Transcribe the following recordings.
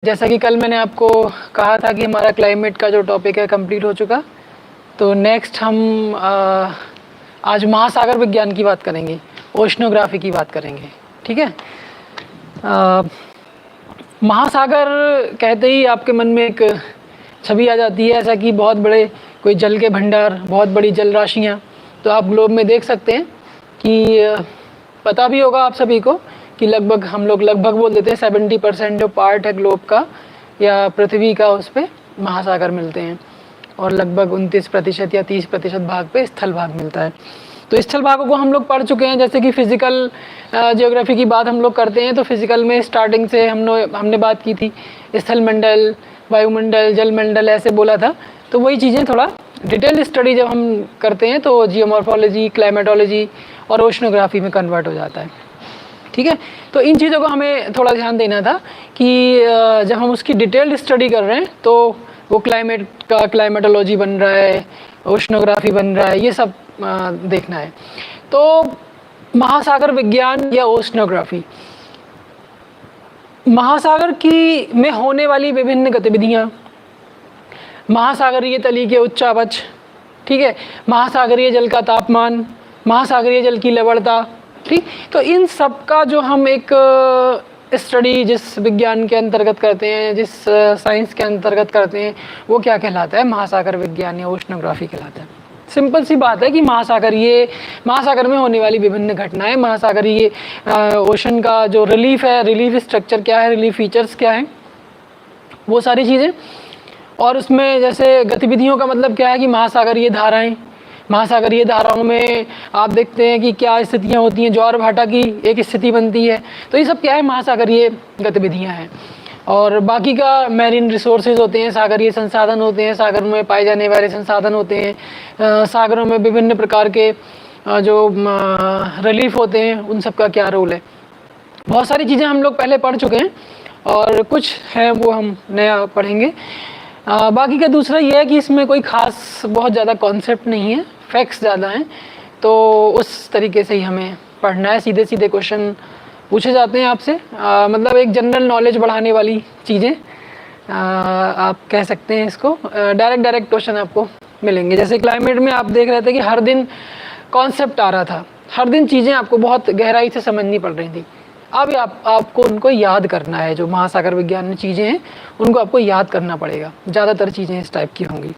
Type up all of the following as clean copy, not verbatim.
जैसा कि कल मैंने आपको कहा था कि हमारा क्लाइमेट का जो टॉपिक है कंप्लीट हो चुका, तो नेक्स्ट हम आज महासागर विज्ञान की बात करेंगे, ओशनोग्राफी की बात करेंगे। ठीक है। महासागर कहते ही आपके मन में एक छवि आ जाती है, ऐसा कि बहुत बड़े कोई जल के भंडार, बहुत बड़ी जल राशियाँ। तो आप ग्लोब में देख सकते हैं कि पता भी होगा आप सभी को कि लगभग हम लोग लगभग बोल देते हैं 70% जो पार्ट है ग्लोब का या पृथ्वी का, उस पर महासागर मिलते हैं और लगभग 29% या 30% भाग पे स्थल भाग मिलता है। तो स्थल भागों को हम लोग पढ़ चुके हैं। जैसे कि फिजिकल जियोग्राफी की बात हम लोग करते हैं तो फिजिकल में स्टार्टिंग से हमने बात की थी स्थल मंडल, वायुमंडल, जल मंडल, ऐसे बोला था। तो वही चीज़ें थोड़ा डिटेल स्टडी जब हम करते हैं तो जियोमॉर्फोलॉजी, क्लाइमेटोलॉजी और ओशनोग्राफी में कन्वर्ट हो जाता है। ठीक है। तो इन चीज़ों को हमें थोड़ा ध्यान देना था कि जब हम उसकी डिटेल्ड स्टडी कर रहे हैं तो वो क्लाइमेट का क्लाइमेटोलॉजी बन रहा है, ओशनोग्राफी बन रहा है, ये सब देखना है। तो महासागर विज्ञान या ओशनोग्राफी, महासागर की में होने वाली विभिन्न गतिविधियाँ, महासागरीय तली के उच्चावच, ठीक है, महासागरीय जल का तापमान, महासागरीय जल की लवणता, ठीक। तो इन सब का जो हम एक स्टडी जिस विज्ञान के अंतर्गत करते हैं, जिस साइंस के अंतर्गत करते हैं, वो क्या कहलाता है? महासागर विज्ञान या ओशनोग्राफी कहलाता है। सिंपल सी बात है कि महासागर में होने वाली विभिन्न घटनाएं, महासागरीय ओशन का जो रिलीफ है, रिलीफ स्ट्रक्चर क्या है, रिलीफ फीचर्स क्या है, वो सारी चीज़ें। और उसमें जैसे गतिविधियों का मतलब क्या है कि महासागरीय धाराएं, महासागरीय धाराओं में आप देखते हैं कि क्या स्थितियां होती हैं, ज्वार भाटा की एक स्थिति बनती है। तो ये सब क्या है? महासागरीय गतिविधियां हैं। और बाकी का मैरीन रिसोर्सेज होते हैं, सागरीय संसाधन होते हैं, सागर में पाए जाने वाले संसाधन होते हैं, सागरों में विभिन्न प्रकार के जो रिलीफ होते हैं, उन सब का क्या रोल है। बहुत सारी चीज़ें हम लोग पहले पढ़ चुके हैं और कुछ है वो हम नया पढ़ेंगे। बाकी का दूसरा ये है कि इसमें कोई ख़ास बहुत ज़्यादा कॉन्सेप्ट नहीं है, फैक्ट्स ज़्यादा हैं। तो उस तरीके से ही हमें पढ़ना है, सीधे सीधे क्वेश्चन पूछे जाते हैं आपसे, मतलब एक जनरल नॉलेज बढ़ाने वाली चीज़ें आप कह सकते हैं इसको। डायरेक्ट क्वेश्चन आपको मिलेंगे। जैसे क्लाइमेट में आप देख रहे थे कि हर दिन कॉन्सेप्ट आ रहा था, हर दिन चीज़ें आपको बहुत गहराई से समझनी पड़ रही थी। अब आपको उनको याद करना है। जो महासागर विज्ञान में चीज़ें हैं उनको आपको याद करना पड़ेगा। ज़्यादातर चीज़ें इस टाइप की होंगी,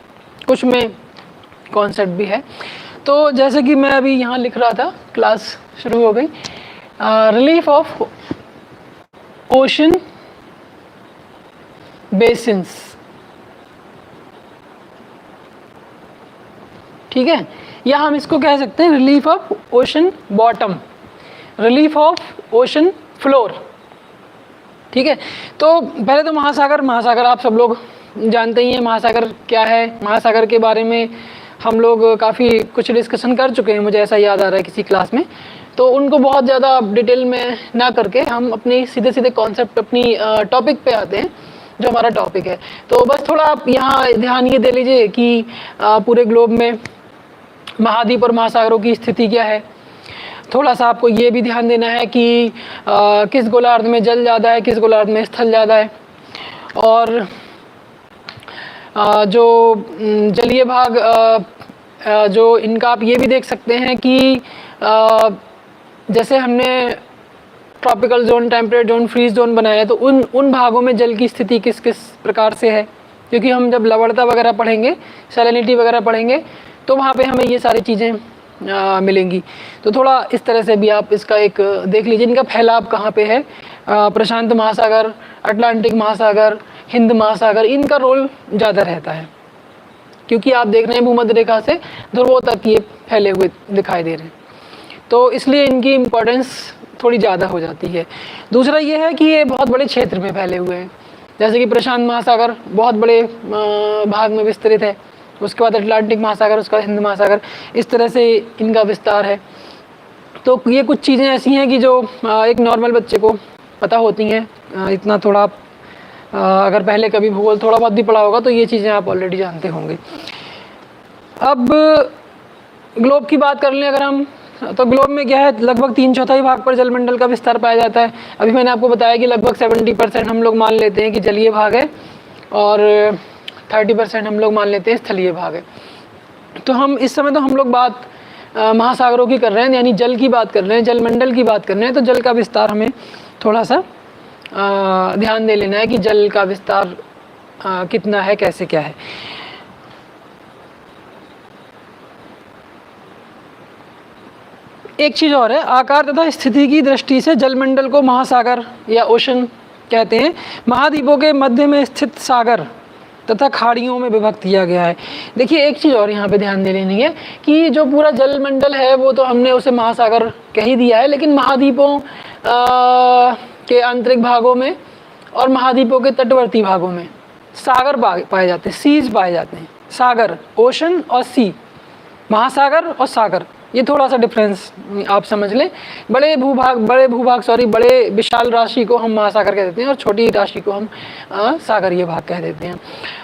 कुछ में कॉन्सेप्ट भी है। तो जैसे कि मैं अभी यहाँ लिख रहा था, क्लास शुरू हो गई। रिलीफ ऑफ ओशन बेसिन्स, ठीक है, या हम इसको कह सकते हैं relief of ocean bottom, relief of ocean floor, ठीक है। तो पहले तो महासागर आप सब लोग जानते ही हैं। महासागर क्या है? महासागर के बारे में हम लोग काफ़ी कुछ डिस्कशन कर चुके हैं, मुझे ऐसा याद आ रहा है किसी क्लास में। तो उनको बहुत ज़्यादा डिटेल में ना करके हम अपनी सीधे सीधे कॉन्सेप्ट, अपनी टॉपिक पे आते हैं, जो हमारा टॉपिक है। तो बस थोड़ा आप यहाँ ध्यान ये दे लीजिए कि पूरे ग्लोब में महाद्वीप और महासागरों की स्थिति क्या है। थोड़ा सा आपको ये भी ध्यान देना है कि किस गोलार्ध में जल ज़्यादा है, किस गोलार्ध में स्थल ज़्यादा है। और जो जलीय भाग जो इनका आप ये भी देख सकते हैं कि जैसे हमने tropical zone, temperate zone, freeze zone बनाया है, तो उन भागों में जल की स्थिति किस किस प्रकार से है। क्योंकि हम जब लवणता वगैरह पढ़ेंगे, सैलिनिटी वगैरह पढ़ेंगे, तो वहाँ पे हमें ये सारी चीज़ें मिलेंगी। तो थोड़ा इस तरह से भी आप इसका एक देख लीजिए, इनका फैलाव कहाँ पे है। प्रशांत महासागर, अटलांटिक महासागर, हिंद महासागर, इनका रोल ज़्यादा रहता है क्योंकि आप देख रहे हैं भूमध्य रेखा से ध्रुवों तक ये फैले हुए दिखाई दे रहे हैं, तो इसलिए इनकी इम्पोर्टेंस थोड़ी ज़्यादा हो जाती है। दूसरा ये है कि ये बहुत बड़े क्षेत्र में फैले हुए हैं। जैसे कि प्रशांत महासागर बहुत बड़े भाग में विस्तृत है, उसके बाद अटलांटिक महासागर, उसका हिंद महासागर, इस तरह से इनका विस्तार है। तो ये कुछ चीज़ें ऐसी हैं कि जो एक नॉर्मल बच्चे को पता होती हैं। इतना थोड़ा अगर पहले कभी भूगोल थोड़ा बहुत भी पढ़ा होगा तो ये चीज़ें आप ऑलरेडी जानते होंगे। अब ग्लोब की बात कर लें अगर हम, तो ग्लोब में क्या है, लगभग 3/4 भाग पर जलमंडल का विस्तार पाया जाता है। अभी मैंने आपको बताया कि लगभग 70% हम लोग मान लेते हैं कि जलीय भाग है और 30% हम लोग मान लेते हैं स्थलीय भाग है। तो हम इस समय तो हम लोग बात महासागरों की कर रहे हैं, यानी जल की बात कर रहे हैं, जलमंडल की बात कर रहे हैं। तो जल का विस्तार हमें थोड़ा सा ध्यान दे लेना है कि जल का विस्तार कितना है, कैसे क्या है। एक चीज़ और है, आकार तथा स्थिति की दृष्टि से जलमंडल को महासागर या ओशन कहते हैं। महाद्वीपों के मध्य में स्थित सागर तथा खाड़ियों में विभक्त किया गया है। देखिए एक चीज़ और यहाँ पे ध्यान दे लेनी है कि जो पूरा जलमंडल है वो तो हमने उसे महासागर कह ही दिया है, लेकिन महाद्वीपों के आंतरिक भागों में और महाद्वीपों के तटवर्ती भागों में सागर पाए जाते हैं, सीज पाए जाते हैं। सागर, ओशन और सी, महासागर और सागर, ये थोड़ा सा डिफरेंस आप समझ लें। बड़े विशाल राशि को हम महासागर कह देते हैं और छोटी राशि को हम सागरीय भाग कह देते हैं।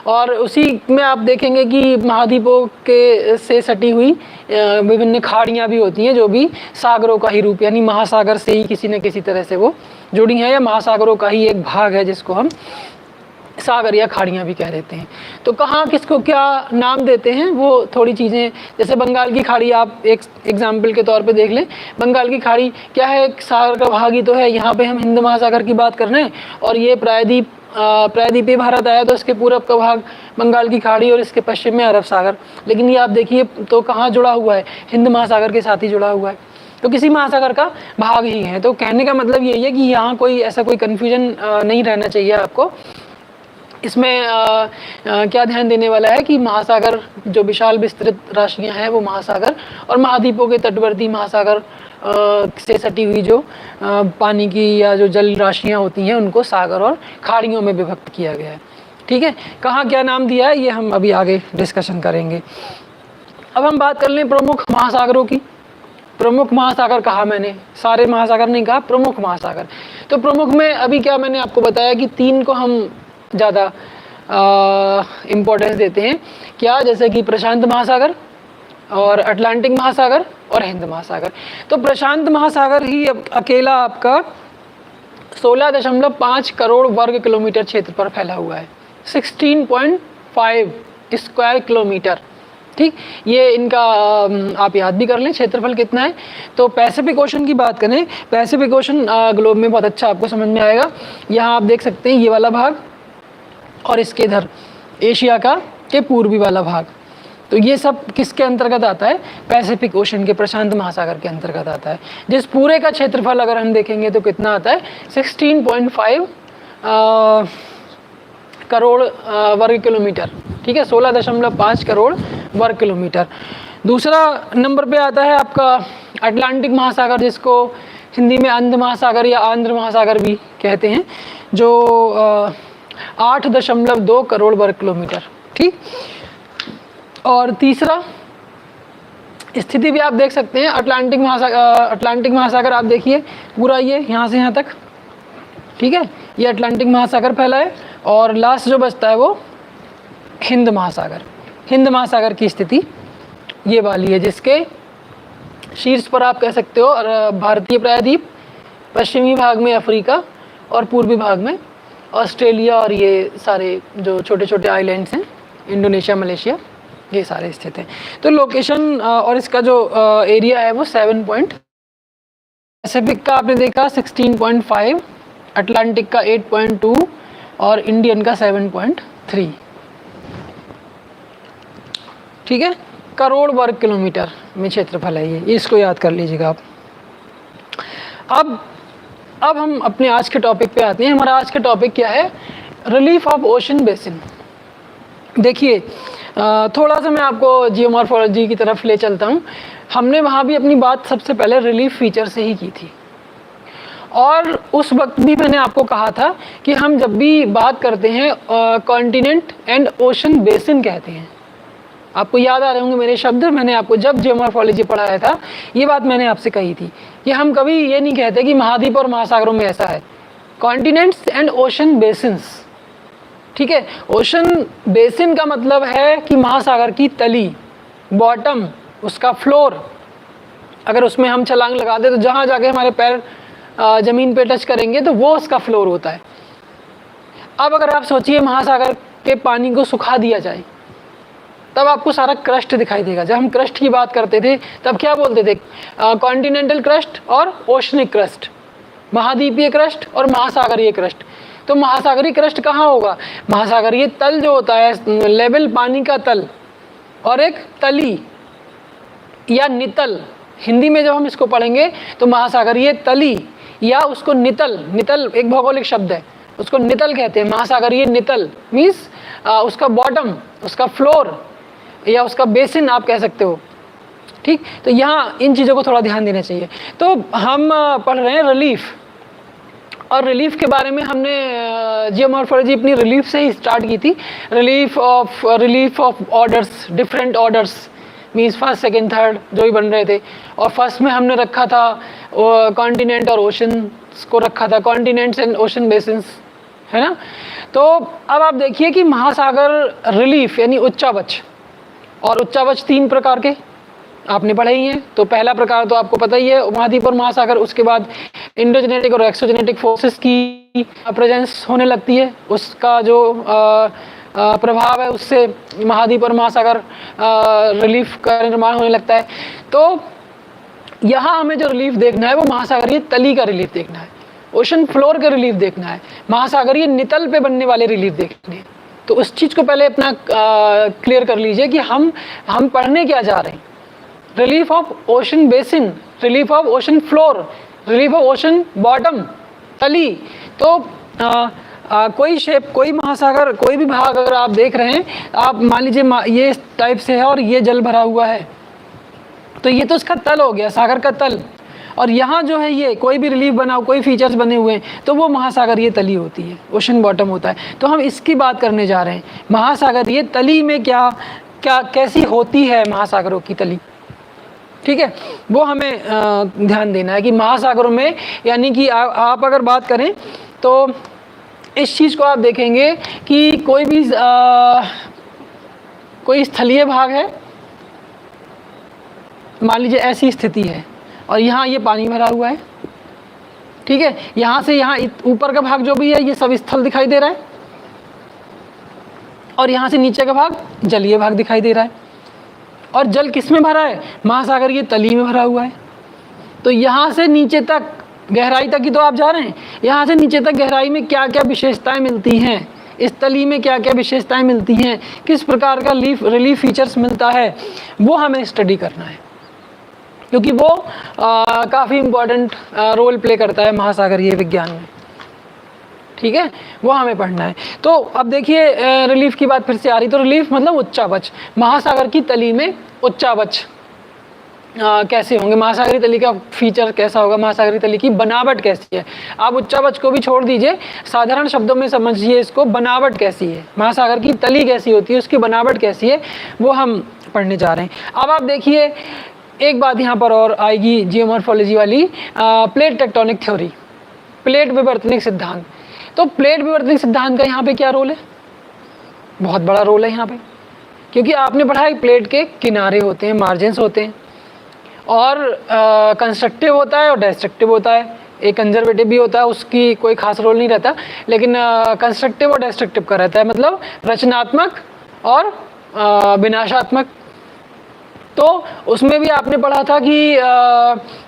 और उसी में आप देखेंगे कि महाद्वीपों के से सटी हुई विभिन्न खाड़ियाँ भी होती हैं, जो भी सागरों का ही रूप, यानी महासागर से ही किसी न किसी तरह से वो जुड़ी हैं, या महासागरों का ही एक भाग है जिसको हम सागर या खाड़ियाँ भी कह देते हैं। तो कहाँ किसको क्या नाम देते हैं वो थोड़ी चीज़ें, जैसे बंगाल की खाड़ी आप एक एग्जाम्पल के तौर पे देख लें। बंगाल की खाड़ी क्या है, एक सागर का भाग ही तो है। यहाँ पे हम हिंद महासागर की बात कर रहे हैं और ये प्रायद्वीपीय भारत आया तो इसके पूरब का भाग बंगाल की खाड़ी और इसके पश्चिम में अरब सागर। लेकिन ये आप देखिए तो कहाँ जुड़ा हुआ है, हिंद महासागर के साथ ही जुड़ा हुआ है, तो किसी महासागर का भाग ही है। तो कहने का मतलब यही है कि यहाँ कोई ऐसा कोई कन्फ्यूजन नहीं रहना चाहिए आपको। इसमें क्या ध्यान देने वाला है कि महासागर जो विशाल विस्तृत राशियाँ हैं वो महासागर, और महाद्वीपों के तटवर्ती महासागर से सटी हुई जो पानी की या जो जल राशियाँ होती हैं उनको सागर और खाड़ियों में विभक्त किया गया है। ठीक है, कहाँ क्या नाम दिया है ये हम अभी आगे डिस्कशन करेंगे। अब हम बात कर लें प्रमुख महासागरों की। प्रमुख महासागर कहा मैंने, सारे महासागर नहीं कहा, प्रमुख महासागर। तो प्रमुख में अभी क्या मैंने आपको बताया कि 3 को हम ज़्यादा इम्पोर्टेंस देते हैं। क्या, जैसे कि प्रशांत महासागर और अटलांटिक महासागर और हिंद महासागर। तो प्रशांत महासागर ही अकेला आपका 16.5 करोड़ वर्ग किलोमीटर क्षेत्र पर फैला हुआ है, 16.5 स्क्वायर किलोमीटर। ठीक, ये इनका आप याद भी कर लें क्षेत्रफल कितना है। तो पैसिफिक ओशन की बात करें, पैसिफिक ओशन ग्लोब में बहुत अच्छा आपको समझ में आएगा। यहाँ आप देख सकते हैं ये वाला भाग और इसके इधर एशिया का के पूर्वी वाला भाग। तो ये सब किसके अंतर्गत आता है, पैसिफिक ओशन के, प्रशांत महासागर के अंतर्गत आता है। जिस पूरे का क्षेत्रफल अगर हम देखेंगे तो कितना आता है, 16.5 करोड़ वर्ग किलोमीटर। ठीक है, 16.5 करोड़ वर्ग किलोमीटर। दूसरा नंबर पे आता है आपका अटलांटिक महासागर, जिसको हिंदी में अंध महासागर या आंध्र महासागर भी कहते हैं, जो 8.2 करोड़ वर्ग किलोमीटर। ठीक, और तीसरा स्थिति भी आप देख सकते हैं, अटलांटिक महासागर आप देखिए पूरा ये यहाँ से यहाँ तक। ठीक है, ये अटलांटिक महासागर फैला है और लास्ट जो बचता है वो हिंद महासागर। हिंद महासागर की स्थिति ये वाली है, जिसके शीर्ष पर आप कह सकते हो और भारतीय प्रायद्वीप, पश्चिमी भाग में अफ्रीका और पूर्वी भाग में ऑस्ट्रेलिया और ये सारे जो छोटे छोटे आइलैंड्स हैं, इंडोनेशिया, मलेशिया, ये सारे स्थित हैं। तो लोकेशन और इसका जो एरिया है वो 7 पैसिफिक का आपने देखा 16.5, अटलांटिक का 8.2 और इंडियन का 7.3। ठीक है, करोड़ वर्ग किलोमीटर में क्षेत्रफल है ये, इसको याद कर लीजिएगा आप। अब हम अपने आज के टॉपिक पे आते हैं। हमारा आज का टॉपिक क्या है, रिलीफ ऑफ ओशन बेसिन। देखिए थोड़ा सा मैं आपको जियोमॉर्फोलॉजी की तरफ ले चलता हूँ। हमने वहाँ भी अपनी बात सबसे पहले रिलीफ फीचर से ही की थी, और उस वक्त भी मैंने आपको कहा था कि हम जब भी बात करते हैं कॉन्टिनेंट एंड ओशन बेसिन कहते हैं। आपको याद आ रहे होंगे मेरे शब्द, मैंने आपको जब जियोमॉर्फोलॉजी पढ़ाया था ये बात मैंने आपसे कही थी कि हम कभी ये नहीं कहते कि महाद्वीप और महासागरों में ऐसा है, कॉन्टिनेंट्स एंड ओशन बेसिन्स। ठीक है, ओशन बेसिन का मतलब है कि महासागर की तली, बॉटम, उसका फ्लोर अगर उसमें हम छलांग लगा दें तो जहाँ जाके हमारे पैर ज़मीन पे टच करेंगे तो वो उसका फ्लोर होता है। अब अगर आप सोचिए महासागर के पानी को सुखा दिया जाए, तब आपको सारा क्रस्ट दिखाई देगा। जब हम क्रस्ट की बात करते थे तब क्या बोलते थे? कॉन्टिनेंटल क्रस्ट और ओशनिक क्रस्ट, महाद्वीपीय क्रस्ट और महासागरीय क्रस्ट। तो महासागरीय क्रस्ट कहाँ होगा? महासागरीय तल जो होता है, लेवल पानी का तल, और एक तली या नितल। हिंदी में जब हम इसको पढ़ेंगे तो महासागरीय तली या उसको नितल, नितल एक भौगोलिक शब्द है, उसको नितल कहते हैं। महासागरीय नितल मीन्स उसका बॉटम, उसका फ्लोर या उसका बेसिन आप कह सकते हो। ठीक, तो यहाँ इन चीज़ों को थोड़ा ध्यान देना चाहिए। तो हम पढ़ रहे हैं रिलीफ, और रिलीफ के बारे में हमने जियोमॉर्फोलॉजी अपनी रिलीफ से ही स्टार्ट की थी। Relief of orders, different orders means first second third जो भी बन रहे थे। और फर्स्ट में हमने रखा था कॉन्टिनेंट और ओशंस को रखा था, कॉन्टिनेंट्स एंड ओशन बेसिन्स, है ना। तो अब आप देखिए कि महासागर रिलीफ यानी उच्चावच, और उच्चावच 3 प्रकार के आपने पढ़े ही हैं। तो पहला प्रकार तो आपको पता ही है, महाद्वीप और महासागर। उसके बाद इंडोजेनेटिक और एक्सोजेनेटिक फोर्सेस की प्रेजेंस होने लगती है, उसका जो प्रभाव है उससे महाद्वीप और महासागर रिलीफ का निर्माण होने लगता है। तो यहाँ हमें जो रिलीफ देखना है वो महासागरीय तली का रिलीफ देखना है, ओशन फ्लोर का रिलीफ देखना है, महासागरीय नितल पे बनने वाले रिलीफ देखने हैं। तो उस चीज़ को पहले अपना क्लियर कर लीजिए कि हम पढ़ने क्या जा रहे हैं। Relief of ocean basin, relief of ocean floor, relief of ocean bottom, तली। तो कोई शेप, कोई महासागर, कोई भी भाग अगर आप देख रहे हैं, आप मान लीजिए ये इस टाइप से है और ये जल भरा हुआ है, तो ये तो इसका तल हो गया, सागर का तल। और यहाँ जो है ये कोई भी रिलीफ बना, कोई फीचर्स बने हुए हैं, तो वो महासागरीय तली होती है, ओशन बॉटम होता है। तो हम इसकी बात करने जा रहे हैं, महासागरीय तली में क्या क्या कैसी होती है महासागरों की तली। ठीक है, वो हमें ध्यान देना है कि महासागरों में, यानी कि आप अगर बात करें तो इस चीज़ को आप देखेंगे कि कोई भी कोई स्थलीय भाग है, मान लीजिए ऐसी स्थिति है और यहाँ ये पानी भरा हुआ है। ठीक है, यहाँ से यहाँ ऊपर का भाग जो भी है ये सब स्थल दिखाई दे रहा है, और यहाँ से नीचे का भाग जलीय भाग दिखाई दे रहा है। और जल किस में भरा है? महासागरीय तली में भरा हुआ है। तो यहाँ से नीचे तक गहराई तक ही तो आप जा रहे हैं, यहाँ से नीचे तक गहराई में क्या क्या विशेषताएं मिलती हैं, इस तली में क्या क्या विशेषताएं मिलती हैं, किस प्रकार का रिलीफ फीचर्स मिलता है, वो हमें स्टडी करना है, क्योंकि वो काफ़ी इम्पोर्टेंट रोल प्ले करता है महासागरीय विज्ञान में। ठीक है, वो हमें पढ़ना है। तो अब देखिए रिलीफ की बात फिर से आ रही। तो रिलीफ मतलब उच्चावच, महासागर की तली में उच्चावच कैसे होंगे, महासागरीय तली का फीचर कैसा होगा, महासागरीय तली की बनावट कैसी है। आप उच्चावच को भी छोड़ दीजिए, साधारण शब्दों में समझिए इसको, बनावट कैसी है, महासागर की तली कैसी होती है, उसकी बनावट कैसी है, वो हम पढ़ने जा रहे हैं। अब आप देखिए एक बात यहाँ पर और आएगी जियोमॉर्फोलॉजी वाली, प्लेट टेक्टोनिक थ्योरी, प्लेट विवर्तनिक सिद्धांत। तो प्लेट विवर्तनिक सिद्धांत का यहाँ पे क्या रोल है? बहुत बड़ा रोल है यहाँ पे, क्योंकि आपने पढ़ा है प्लेट के किनारे होते हैं, मार्जिन्स होते हैं, और कंस्ट्रक्टिव होता है और डिस्ट्रक्टिव होता है। एक कंजर्वेटिव भी होता है, उसकी कोई खास रोल नहीं रहता, लेकिन कंस्ट्रक्टिव और डिस्ट्रक्टिव का रहता है, मतलब रचनात्मक और विनाशात्मक। तो उसमें भी आपने पढ़ा था कि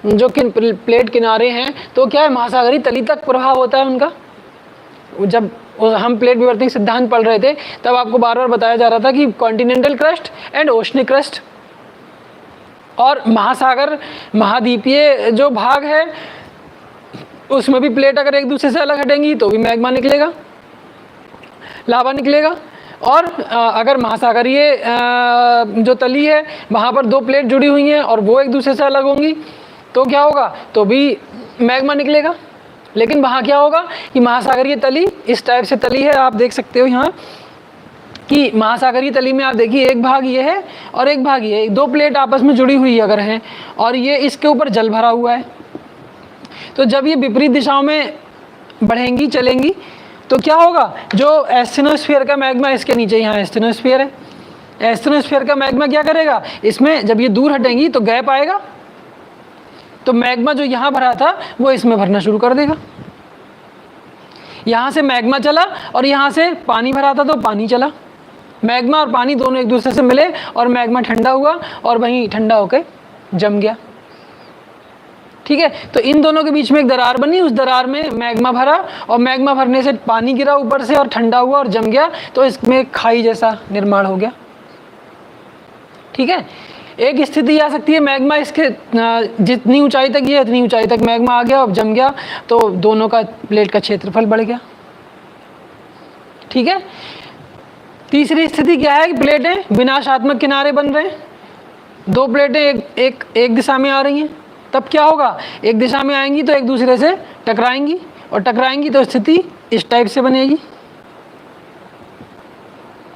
जो प्लेट किनारे हैं तो क्या है, महासागरीय तली तक प्रभाव होता है उनका। जब हम प्लेट विवर्तनिक सिद्धांत पढ़ रहे थे तब आपको बार बार बताया जा रहा था कि continental crust and oceanic crust, और महासागर महाद्वीपीय जो भाग है उसमें भी प्लेट अगर एक दूसरे से अलग हटेंगी तो भी मैग्मा निकलेगा, लावा निकलेगा। और अगर महासागरीय जो तली है वहाँ पर 2 प्लेट जुड़ी हुई हैं और वो एक दूसरे से अलग होंगी तो क्या होगा, तो भी मैग्मा निकलेगा। लेकिन वहाँ क्या होगा कि महासागरीय तली इस टाइप से तली है, आप देख सकते हो यहाँ कि महासागरीय तली में आप देखिए एक भाग ये है और एक भाग ये है, 2 प्लेट आपस में जुड़ी हुई अगर हैं और ये इसके ऊपर जल भरा हुआ है, तो जब ये विपरीत दिशाओं में बढ़ेंगी चलेंगी तो क्या होगा, जो एस्टेनोस्फीयर का मैग्मा इसके नीचे यहाँ एस्टेनोस्फीयर है, एस्टेनोस्फीयर का मैग्मा क्या करेगा, इसमें जब ये दूर हटेंगी तो गैप आएगा, तो मैग्मा जो यहाँ भरा था वो इसमें भरना शुरू कर देगा। यहाँ से मैग्मा चला और यहाँ से पानी भरा था तो पानी चला। मैग्मा और पानी दोनों एक दूसरे से मिले और मैग्मा ठंडा हुआ और वहीं ठंडा होकर जम गया। ठीक है, तो इन दोनों के बीच में एक दरार बनी, उस दरार में मैग्मा भरा और मैग्मा भरने से पानी गिरा ऊपर से और ठंडा हुआ और जम गया, तो इसमें खाई जैसा निर्माण हो गया। ठीक है, एक स्थिति आ सकती है मैग्मा इसके जितनी ऊंचाई तक ये इतनी ऊंचाई तक मैग्मा आ गया और जम गया, तो दोनों का प्लेट का क्षेत्रफल बढ़ गया। ठीक है, तीसरी स्थिति क्या है कि प्लेटें विनाशात्मक किनारे बन रहे हैं, दो प्लेटें एक दिशा में आ रही हैं, तब क्या होगा, एक दिशा में आएंगी तो एक दूसरे से टकराएंगी और टकराएंगी तो स्थिति इस टाइप से बनेगी।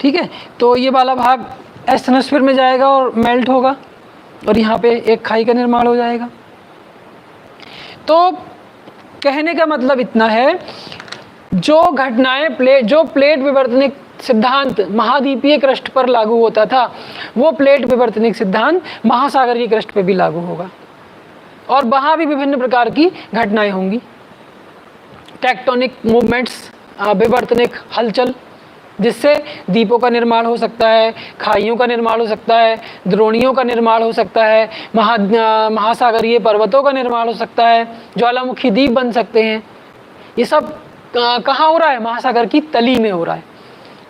ठीक है, तो ये वाला भाग एस्थेनोस्फीयर में जाएगा और मेल्ट होगा और यहाँ पे एक खाई का निर्माण हो जाएगा। तो कहने का मतलब इतना है, जो घटनाएं जो प्लेट विवर्तनिक सिद्धांत महाद्वीपीय क्रस्ट पर लागू होता था, वो प्लेट विवर्तनिक सिद्धांत महासागरीय क्रस्ट पे भी लागू होगा और वहाँ भी विभिन्न प्रकार की घटनाएं होंगी। टेक्टोनिक मूवमेंट्स, विवर्तनिक हलचल, जिससे द्वीपों का निर्माण हो सकता है, खाइयों का निर्माण हो सकता है, द्रोणियों का निर्माण हो सकता है, महासागरीय पर्वतों का निर्माण हो सकता है, ज्वालामुखी द्वीप बन सकते हैं। ये सब कहाँ हो रहा है, महासागर की तली में हो रहा है।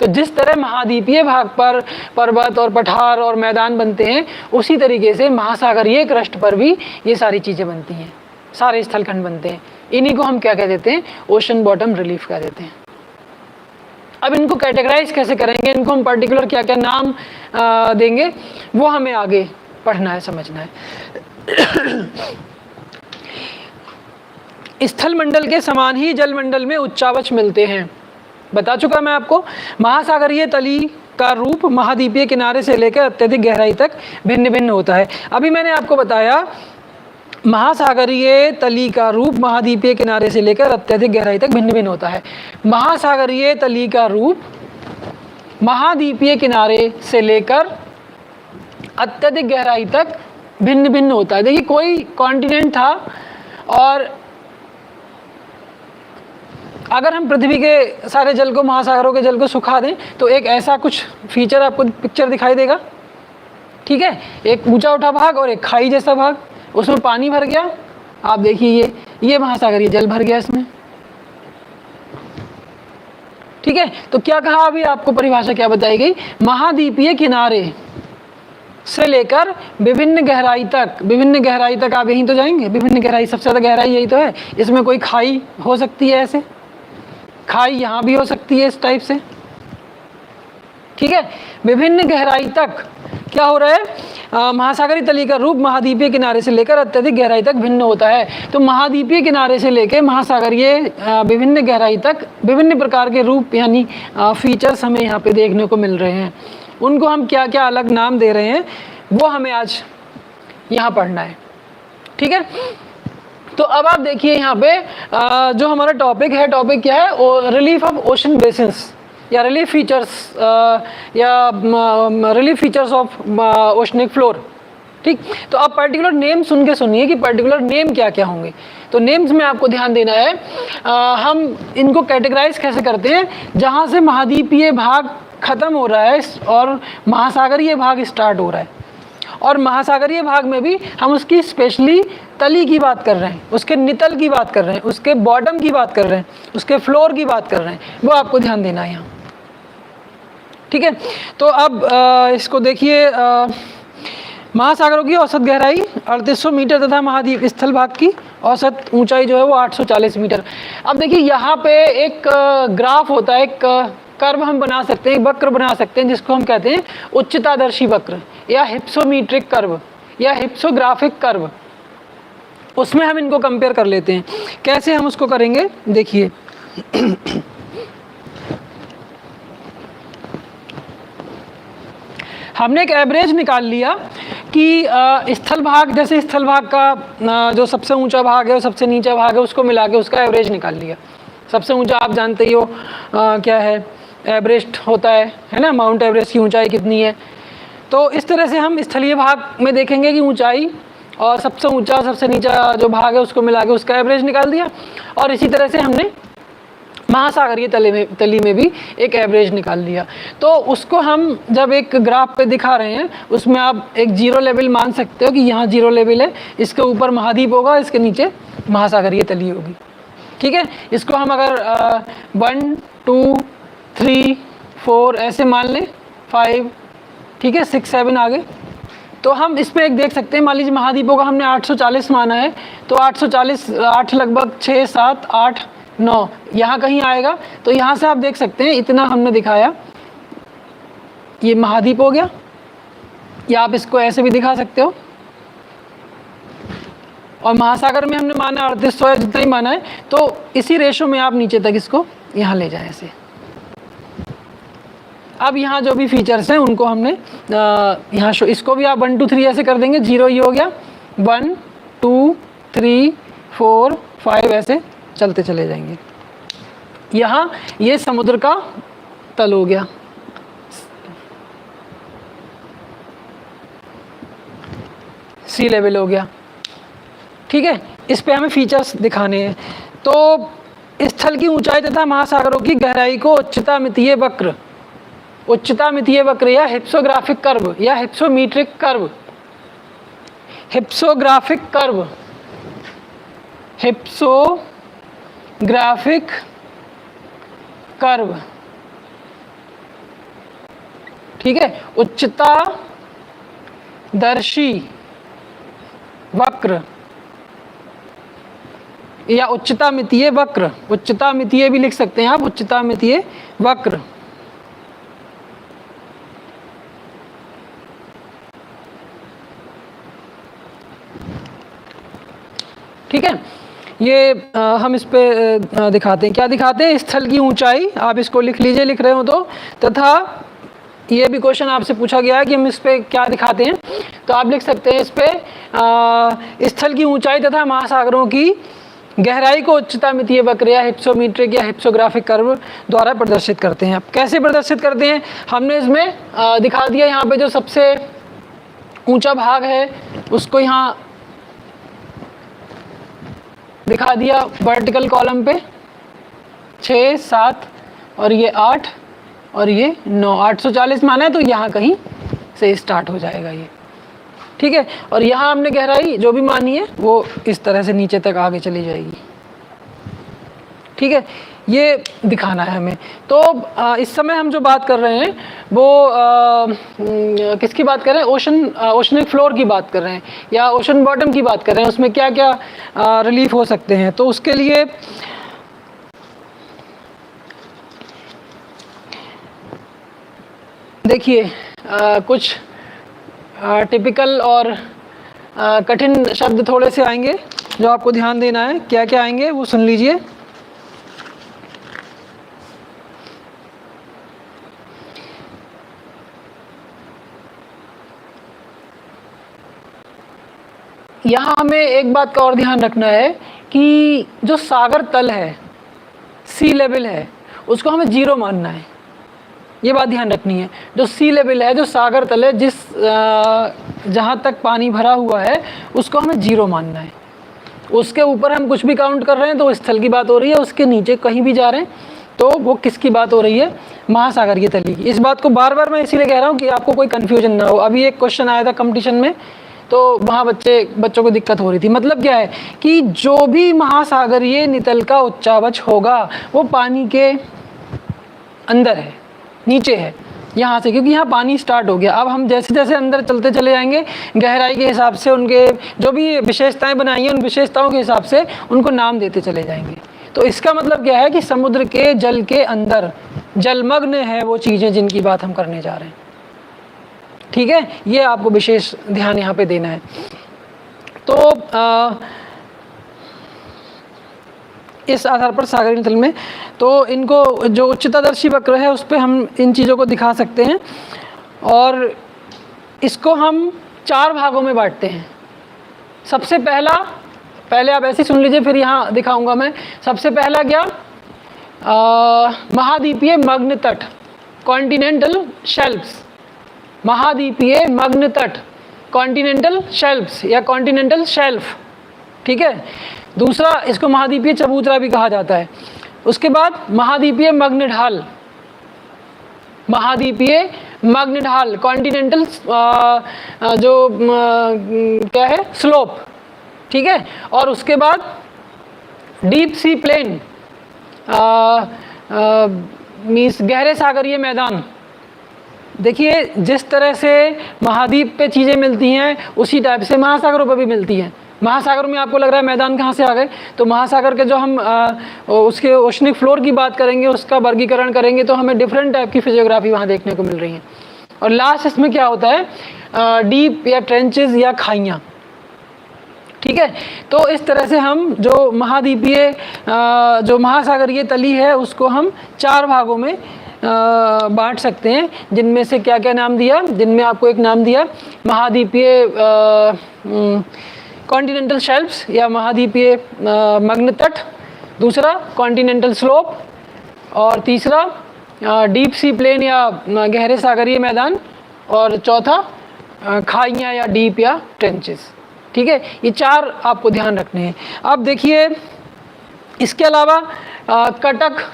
तो जिस तरह महाद्वीपीय भाग पर पर्वत और पठार और मैदान बनते हैं, उसी तरीके से महासागरीय क्रस्ट पर भी ये सारी चीज़ें बनती हैं, सारे स्थलखंड बनते हैं। इन्हीं को हम क्या कह देते हैं, ओशन बॉटम रिलीफ कह देते हैं। अब इनको कैटेगराइज कैसे करेंगे, इनको हम पर्टिकुलर क्या क्या नाम देंगे, वो हमें आगे पढ़ना है, समझना है। स्थल मंडल के समान ही जल मंडल में उच्चावच मिलते हैं, बता चुका मैं आपको। महासागरीय तली का रूप महाद्वीपीय किनारे से लेकर अत्यधिक गहराई तक भिन्न भिन्न होता है। अभी मैंने आपको बताया महासागरीय तली का रूप महाद्वीपीय किनारे से लेकर अत्यधिक गहराई तक भिन्न भिन्न होता है। महासागरीय तली का रूप महाद्वीपीय किनारे से लेकर अत्यधिक गहराई तक भिन्न भिन्न होता है। देखिए, कोई कॉन्टिनेंट था और अगर हम पृथ्वी के सारे जल को, महासागरों के जल को सुखा दें, तो एक ऐसा कुछ फीचर आपको पिक्चर दिखाई देगा। ठीक है, एक ऊंचा उठा भाग और एक खाई जैसा भाग, उसमें पानी भर गया। आप देखिए ये महासागरीय जल भर गया इसमें। ठीक है, तो क्या कहा, अभी आपको परिभाषा क्या बताई गई, महाद्वीपीय किनारे से लेकर विभिन्न गहराई तक। विभिन्न गहराई तक आप यहीं तो जाएंगे, विभिन्न गहराई, सबसे ज़्यादा गहराई यही तो है। इसमें कोई खाई हो सकती है, ऐसे खाई यहाँ भी हो सकती है इस टाइप से। ठीक है, विभिन्न गहराई तक क्या हो रहा है, महासागरीय तली का रूप महाद्वीपीय किनारे से लेकर अत्यधिक गहराई तक भिन्न होता है। तो महाद्वीपीय किनारे से लेकर महासागरीय विभिन्न गहराई तक विभिन्न प्रकार के रूप यानी फीचर्स हमें यहाँ पे देखने को मिल रहे हैं। उनको हम क्या क्या अलग नाम दे रहे हैं, वो हमें आज यहाँ पढ़ना है। ठीक है, तो अब आप देखिए यहाँ पे जो हमारा टॉपिक है, टॉपिक क्या है, रिलीफ ऑफ ओशन बेसिन्स या रिलीफ फीचर्स या relief features of oceanic floor. ठीक, तो आप पर्टिकुलर नेम सुन के सुनिए कि पर्टिकुलर नेम क्या क्या होंगे। तो नेम्स में आपको ध्यान देना है, हम इनको कैटेगराइज कैसे करते हैं, जहाँ से महाद्वीपीय भाग खत्म हो रहा है और महासागरीय भाग स्टार्ट हो रहा है। और महासागरीय भाग में भी हम उसकी स्पेशली तली की बात कर रहे हैं, उसके नितल की बात कर रहे हैं, उसके बॉटम की बात कर रहे हैं, उसके फ्लोर की बात कर रहे हैं, वो आपको ध्यान देना है यहाँ। ठीक है, तो अब इसको देखिए, महासागरों की औसत गहराई 3800 मीटर तथा महाद्वीप स्थल भाग की औसत ऊंचाई जो है वो 840 मीटर। अब देखिए यहाँ पे एक ग्राफ होता है, एक कर्व हम बना सकते हैं, एक वक्र बना सकते हैं, जिसको हम कहते हैं उच्चतादर्शी वक्र या हिप्सोमीट्रिक कर्व या हिप्सोग्राफिक कर्व। उसमें हम इनको कंपेयर कर लेते हैं। कैसे हम उसको करेंगे, देखिए हमने एक एवरेज निकाल लिया कि स्थल भाग, जैसे स्थल भाग का जो सबसे ऊंचा भाग है और सबसे नीचा भाग है, उसको मिला के उसका एवरेज निकाल लिया। सबसे ऊंचा आप जानते ही हो क्या है, एवरेस्ट होता है ना, माउंट एवरेस्ट की ऊंचाई कितनी है। तो इस तरह से हम स्थलीय भाग में देखेंगे कि ऊंचाई और सबसे ऊंचा सबसे नीचा जो भाग है उसको मिला के उसका एवरेज निकाल दिया। और इसी तरह से हमने महासागरीय तली में भी एक एवरेज निकाल लिया। तो उसको हम जब एक ग्राफ पे दिखा रहे हैं उसमें आप एक जीरो लेवल मान सकते हो कि यहाँ जीरो लेवल है, इसके ऊपर महाद्वीप होगा, इसके नीचे महासागरीय तली होगी। ठीक है, इसको हम अगर 1 2 3 4 ऐसे मान लें, 5, ठीक है, 6 7 आगे, तो हम इस पर एक देख सकते हैं। मान लीजिए महाद्वीपों का हमने 840 माना है, तो 840 8 लगभग 6 7 8 9 यहाँ कहीं आएगा। तो यहाँ से आप देख सकते हैं इतना हमने दिखाया, ये महाद्वीप हो गया, या आप इसको ऐसे भी दिखा सकते हो। और महासागर में हमने माना 3800 है, जितना ही माना है, तो इसी रेशो में आप नीचे तक इसको यहाँ ले जाएं ऐसे। अब यहाँ जो भी फीचर्स हैं उनको हमने यहाँ इसको भी आप 1 2 3 ऐसे कर देंगे, 0 ये हो गया, 1 2 3 4 5 ऐसे चलते चले जाएंगे। यहाँ ये समुद्र का तल हो गया, सी लेवल हो गया। ठीक है, इस पे हमें फीचर्स दिखाने हैं। तो स्थल की ऊंचाई तथा महासागरों की गहराई को उच्चता मितीय वक्र, उच्चता मितीय वक्र या हिप्सोग्राफिक कर्व या हिप्सोमीट्रिक कर्व, हिप्सोग्राफिक कर्व, हिप्सोग्राफिक कर्व, ठीक है, उच्चता दर्शी वक्र या उच्चता मितीय वक्र, उच्चता मितीय भी लिख सकते हैं आप, उच्चता मितीय वक्र। ठीक है, ये हम इस पे दिखाते हैं, क्या दिखाते हैं, स्थल की ऊंचाई, आप इसको लिख लीजिए लिख रहे हो तो, तथा ये भी क्वेश्चन आपसे पूछा गया है कि हम इस पे क्या दिखाते हैं, तो आप लिख सकते हैं इस पे स्थल की ऊंचाई तथा महासागरों की गहराई को उच्चता मितीय वक्र या हिप्सोमीट्रिक या हिप्सोग्राफिक कर्व द्वारा प्रदर्शित करते हैं। अब कैसे प्रदर्शित करते हैं, हमने इसमें दिखा दिया। यहाँ पे जो सबसे ऊंचा भाग है उसको यहाँ दिखा दिया वर्टिकल कॉलम पे, 6 7 और ये 8 और ये 9, 840 माना है, तो यहाँ कहीं से स्टार्ट हो जाएगा ये। ठीक है, और यहाँ हमने गहराई जो भी मानी है वो इस तरह से नीचे तक आगे चली जाएगी। ठीक है, ये दिखाना है हमें। तो इस समय हम जो बात कर रहे हैं वो किसकी बात कर रहे हैं, ओशनिक फ्लोर की बात कर रहे हैं या ओशन बॉटम की बात कर रहे हैं, उसमें क्या क्या रिलीफ हो सकते हैं। तो उसके लिए देखिए कुछ टिपिकल और कठिन शब्द थोड़े से आएंगे जो आपको ध्यान देना है। क्या क्या आएंगे वो सुन लीजिए। यहाँ हमें एक बात का और ध्यान रखना है कि जो सागर तल है, सी लेवल है, उसको हमें 0 मानना है। ये बात ध्यान रखनी है, जो सी लेवल है, जो सागर तल है, जिस जहाँ तक पानी भरा हुआ है उसको हमें 0 मानना है। उसके ऊपर हम कुछ भी काउंट कर रहे हैं तो स्थल की बात हो रही है, उसके नीचे कहीं भी जा रहे हैं तो वो किसकी बात हो रही है, महासागरीय तली की। इस बात को बार बार मैं इसीलिए कह रहा हूँ कि आपको कोई कन्फ्यूजन ना हो। अभी एक क्वेश्चन आया था कंपटीशन में, तो वहाँ बच्चों को दिक्कत हो रही थी। मतलब क्या है कि जो भी महासागरीय नितल का उच्चावच होगा वो पानी के अंदर है, नीचे है यहाँ से, क्योंकि यहाँ पानी स्टार्ट हो गया। अब हम जैसे जैसे अंदर चलते चले जाएंगे, गहराई के हिसाब से उनके जो भी विशेषताएं बनाई हैं उन विशेषताओं के हिसाब से उनको नाम देते चले जाएंगे। तो इसका मतलब क्या है कि समुद्र के जल के अंदर जलमग्न है वो चीज़ें जिनकी बात हम करने जा रहे हैं। ठीक है, ये आपको विशेष ध्यान यहाँ पे देना है। तो इस आधार पर सागरीय तल में तो इनको जो उच्चतादर्शी वक्र है उस पर हम इन चीज़ों को दिखा सकते हैं, और इसको हम 4 भागों में बांटते हैं। सबसे पहले आप ऐसे सुन लीजिए, फिर यहाँ दिखाऊंगा मैं। सबसे पहला क्या, महाद्वीपीय मग्न तट, कॉन्टिनेंटल शेल्फ्स, महाद्वीपीय मग्न तट, कॉन्टिनेंटल शेल्फ्स या कॉन्टिनेंटल शेल्फ, ठीक है। दूसरा, इसको महाद्वीपीय चबूतरा भी कहा जाता है। उसके बाद महाद्वीपीय मग्न ढाल, महाद्वीपीय मग्न ढाल, कॉन्टिनेंटल जो क्या है, स्लोप, ठीक है। और उसके बाद डीप सी प्लेन, मीन्स गहरे सागरीय मैदान। देखिए जिस तरह से महाद्वीप पे चीज़ें मिलती हैं उसी टाइप से महासागरों पर भी मिलती हैं। महासागर में आपको लग रहा है मैदान कहाँ से आ गए, तो महासागर के जो हम उसके ओशनिक फ्लोर की बात करेंगे, उसका वर्गीकरण करेंगे, तो हमें डिफरेंट टाइप की फिजियोग्राफी वहाँ देखने को मिल रही है। और लास्ट इसमें क्या होता है, डीप या ट्रेंचेस या खाइयाँ, ठीक है। तो इस तरह से हम जो महाद्वीपीय जो महासागरीय तली है उसको हम 4 भागों में बांट सकते हैं, जिनमें से क्या क्या नाम दिया, जिनमें आपको एक नाम दिया महाद्वीपीय कॉन्टिनेंटल शेल्फ्स या महाद्वीपीय मग्न तट, दूसरा कॉन्टिनेंटल स्लोप, और तीसरा डीप सी प्लेन या गहरे सागरीय मैदान, और चौथा खाइयाँ या डीप या ट्रेंचेस, ठीक है। ये 4 आपको ध्यान रखने हैं। अब देखिए इसके अलावा कटक,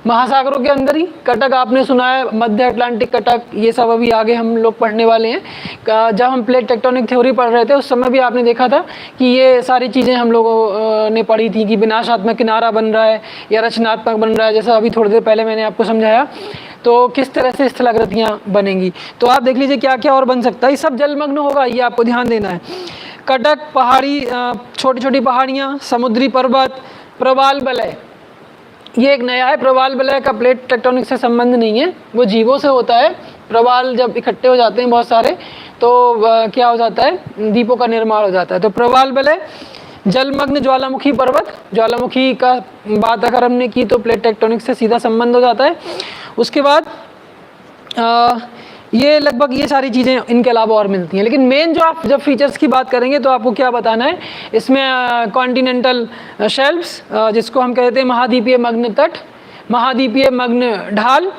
महासागरों के अंदर ही कटक आपने सुना है, मध्य अटलांटिक कटक, ये सब अभी आगे हम लोग पढ़ने वाले हैं। जब हम प्लेट टेक्टोनिक थ्योरी पढ़ रहे थे उस समय भी आपने देखा था कि ये सारी चीज़ें हम लोगों ने पढ़ी थी कि विनाशात्मक किनारा बन रहा है या रचनात्मक बन रहा है, जैसा अभी थोड़ी देर पहले मैंने आपको समझाया। तो किस तरह से स्थलाकृतियाँ बनेंगी, तो आप देख लीजिए क्या क्या और बन सकता है। ये सब जलमग्न होगा, ये आपको ध्यान देना है। कटक, पहाड़ी, छोटी छोटी पहाड़ियाँ, समुद्री पर्वत, प्रवाल वलय, ये एक नया है। प्रवाल वलय का प्लेट टेक्टोनिक से संबंध नहीं है, वो जीवों से होता है। प्रवाल जब इकट्ठे हो जाते हैं बहुत सारे तो क्या हो जाता है, द्वीपों का निर्माण हो जाता है। तो प्रवाल वलय, जलमग्न ज्वालामुखी पर्वत, ज्वालामुखी का बात अगर हमने की तो प्लेट टेक्टोनिक से सीधा संबंध हो जाता है। उसके बाद ये लगभग ये सारी चीज़ें इनके अलावा और मिलती हैं, लेकिन मेन जो आप जब फीचर्स की बात करेंगे तो आपको क्या बताना है, इसमें कॉन्टिनेंटल शेल्फ्स जिसको हम कहते हैं महाद्वीपीय मग्न तट, महाद्वीपीय मग्न ढाल,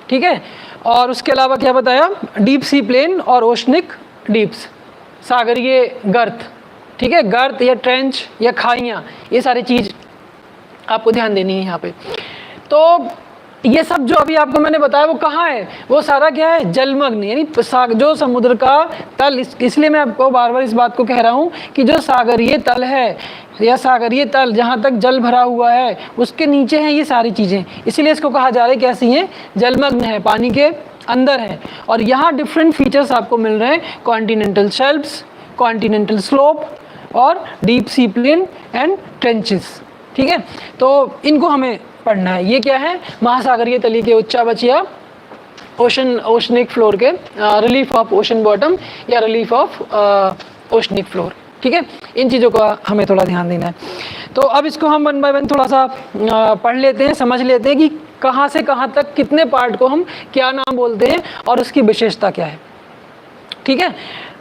ठीक है। और उसके अलावा क्या बताया, डीप सी प्लेन और ओशनिक डीप्स, सागरीय गर्त, ठीक है, गर्त या ट्रेंच या खाइयाँ, ये सारी चीज़ आपको ध्यान देनी है यहाँ पे। तो ये सब जो अभी आपको मैंने बताया वो कहाँ है, वो सारा क्या है, जलमग्न, यानी जो समुद्र का तल, इसलिए मैं आपको बार बार इस बात को कह रहा हूँ कि जो सागरीय तल है या सागरीय तल जहाँ तक जल भरा हुआ है उसके नीचे हैं ये सारी चीज़ें, इसीलिए इसको कहा जा रहा है कैसी हैं, जलमग्न है, पानी के अंदर है। और यहाँ डिफरेंट फीचर्स आपको मिल रहे हैं, कॉन्टिनेंटल शेल्फ्स, कॉन्टिनेंटल स्लोप और deep sea plain and trenches, ठीक है। तो इनको हमें पढ़ना है। ये क्या है, महासागरीय तली के उच्चावच या ओशनिक फ्लोर के रिलीफ ऑफ ओशन बॉटम या रिलीफ ऑफ ओशनिक फ्लोर, ठीक है। इन चीज़ों का हमें थोड़ा ध्यान देना है। तो अब इसको हम 1 बाय 1 थोड़ा सा पढ़ लेते हैं, समझ लेते हैं कि कहाँ से कहाँ तक कितने पार्ट को हम क्या नाम बोलते हैं और उसकी विशेषता क्या है, ठीक है।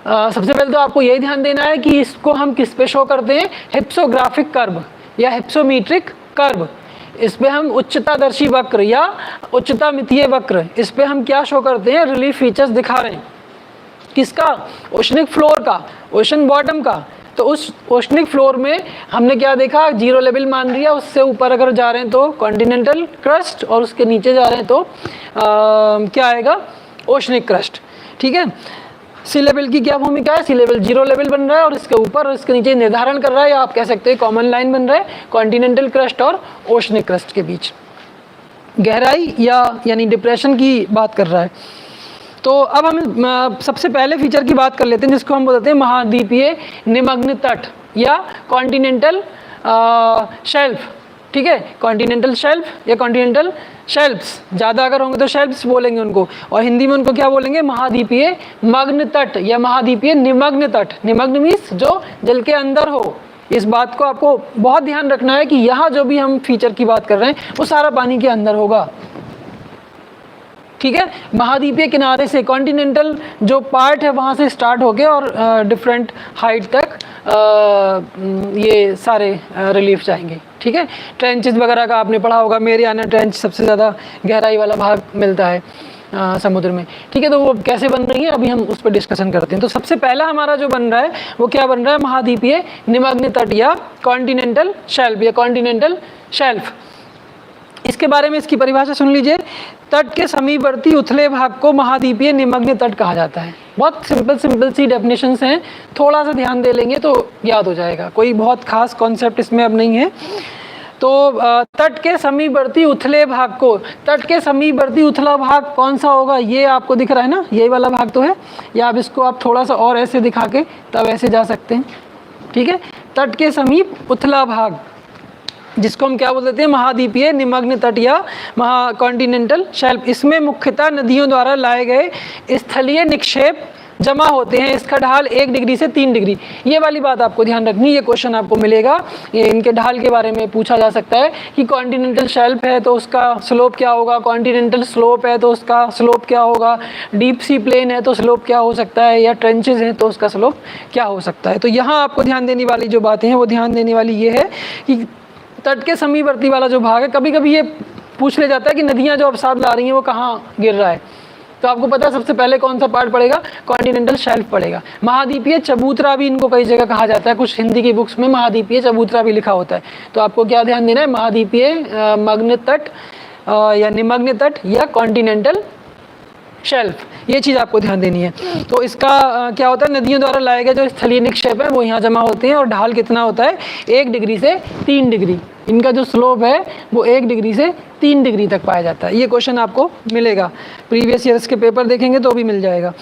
सबसे पहले तो आपको यही ध्यान देना है कि इसको हम किस पे शो करते हैं, हिप्सोग्राफिक कर्व या हिप्सोमीट्रिक कर्व। इस पे हम उच्चतादर्शी वक्र या उच्चता मितीय वक्र, इस पे हम क्या शो करते हैं, रिलीफ फीचर्स दिखा रहे हैं। किसका, ओशनिक फ्लोर का, ओशन बॉटम का। तो उस ओशनिक फ्लोर में हमने क्या देखा, 0 लेवल मान लिया, उससे ऊपर अगर जा रहे हैं तो कॉन्टिनेंटल क्रस्ट और उसके नीचे जा रहे हैं तो क्या आएगा, ओशनिक क्रस्ट, ठीक है। सी लेवल की क्या भूमिका है, सी लेवल 0 लेवल बन रहा है और इसके ऊपर और इसके नीचे निर्धारण कर रहा है, या आप कह सकते हैं कॉमन लाइन बन रहा है कॉन्टिनेंटल क्रस्ट और ओशनिक क्रस्ट के बीच, गहराई या यानी डिप्रेशन की बात कर रहा है। तो अब हम सबसे पहले फीचर की बात कर लेते हैं जिसको हम बोलते हैं महाद्वीपीय निमग्न तट या कॉन्टिनेंटल शेल्फ, ठीक है। कॉन्टिनेंटल शेल्फ या कॉन्टिनेंटल शेल्फ्स, ज़्यादा अगर होंगे तो शेल्फ्स बोलेंगे उनको, और हिंदी में उनको क्या बोलेंगे, महाद्वीपीय मग्न तट या महाद्वीपीय निमग्न तट। निमग्न मीन्स जो जल के अंदर हो। इस बात को आपको बहुत ध्यान रखना है कि यहाँ जो भी हम फीचर की बात कर रहे हैं वो सारा पानी के अंदर होगा, ठीक है। महाद्वीपीय किनारे से कॉन्टिनेंटल जो पार्ट है वहाँ से स्टार्ट हो गया और डिफरेंट हाइट तक ये सारे रिलीफ जाएंगे, ठीक है। ट्रेंचेस वगैरह का आपने पढ़ा होगा, मेरियाना ट्रेंच सबसे ज़्यादा गहराई वाला भाग मिलता है। समुद्र में। ठीक है, तो वो कैसे बन रही है अभी हम उस पर डिस्कशन करते हैं। तो सबसे पहला हमारा जो बन रहा है वो क्या बन रहा है, महाद्वीपीय निमग्न तट या कॉन्टिनेंटल शेल्फ या कॉन्टिनेंटल शेल्फ। इसके बारे में इसकी परिभाषा सुन लीजिए, तट के समीपवर्ती उथले भाग को महाद्वीपीय निमग्न तट कहा जाता है। बहुत सिंपल सी डेफिनेशंस हैं, थोड़ा सा ध्यान दे लेंगे तो याद हो जाएगा, कोई बहुत खास कॉन्सेप्ट इसमें अब नहीं है। तो तट के समीपवर्ती उथले भाग को, तट के समीपवर्ती उथला भाग कौन सा होगा, ये आपको दिख रहा है ना, यही वाला भाग तो है, या आप इसको आप थोड़ा सा और ऐसे दिखा के तब ऐसे जा सकते हैं। ठीक है, तट के समीप उथला भाग जिसको हम क्या बोल देते हैं, महाद्वीपीय निमग्न तट या कॉन्टिनेंटल शेल्फ। इसमें मुख्यतः नदियों द्वारा लाए गए स्थलीय निक्षेप जमा होते हैं। इसका ढाल 1 डिग्री से 3 डिग्री, ये वाली बात आपको ध्यान रखनी, ये क्वेश्चन आपको मिलेगा, ये इनके ढाल के बारे में पूछा जा सकता है कि कॉन्टिनेंटल शेल्फ है तो उसका स्लोप क्या होगा, कॉन्टिनेंटल स्लोप है तो उसका स्लोप क्या होगा, डीप सी प्लेन है तो स्लोप क्या हो सकता है, या ट्रेंचेस हैं तो उसका स्लोप क्या हो सकता है। तो यहाँ आपको ध्यान देने वाली जो बातें हैं वो ध्यान देने वाली ये है कि तट के समीपवर्ती वाला जो भाग है, कभी कभी ये पूछ ले जाता है कि नदियाँ जो अवसाद ला रही हैं वो कहाँ गिर रहा है, तो आपको पता है सबसे पहले कौन सा पार्ट पड़ेगा, कॉन्टिनेंटल शेल्फ पड़ेगा। महाद्वीपीय चबूतरा भी इनको कई जगह कहा जाता है, कुछ हिंदी की बुक्स में महाद्वीपीय चबूतरा भी लिखा होता है। तो आपको क्या ध्यान देना है, महाद्वीपीय मग्न तट या निमग्न तट या कॉन्टिनेंटल शेल्फ, ये चीज़ आपको ध्यान देनी है। तो इसका क्या होता है, नदियों द्वारा लाए गए जो स्थलीय निक्षेप है वो यहाँ जमा होते हैं और ढाल कितना होता है, 1 डिग्री से 3 डिग्री। इनका जो स्लोप है वो 1 डिग्री से 3 डिग्री तक पाया जाता है। ये क्वेश्चन आपको मिलेगा, प्रीवियस ईयर्स के पेपर देखेंगे तो भी मिल जाएगा।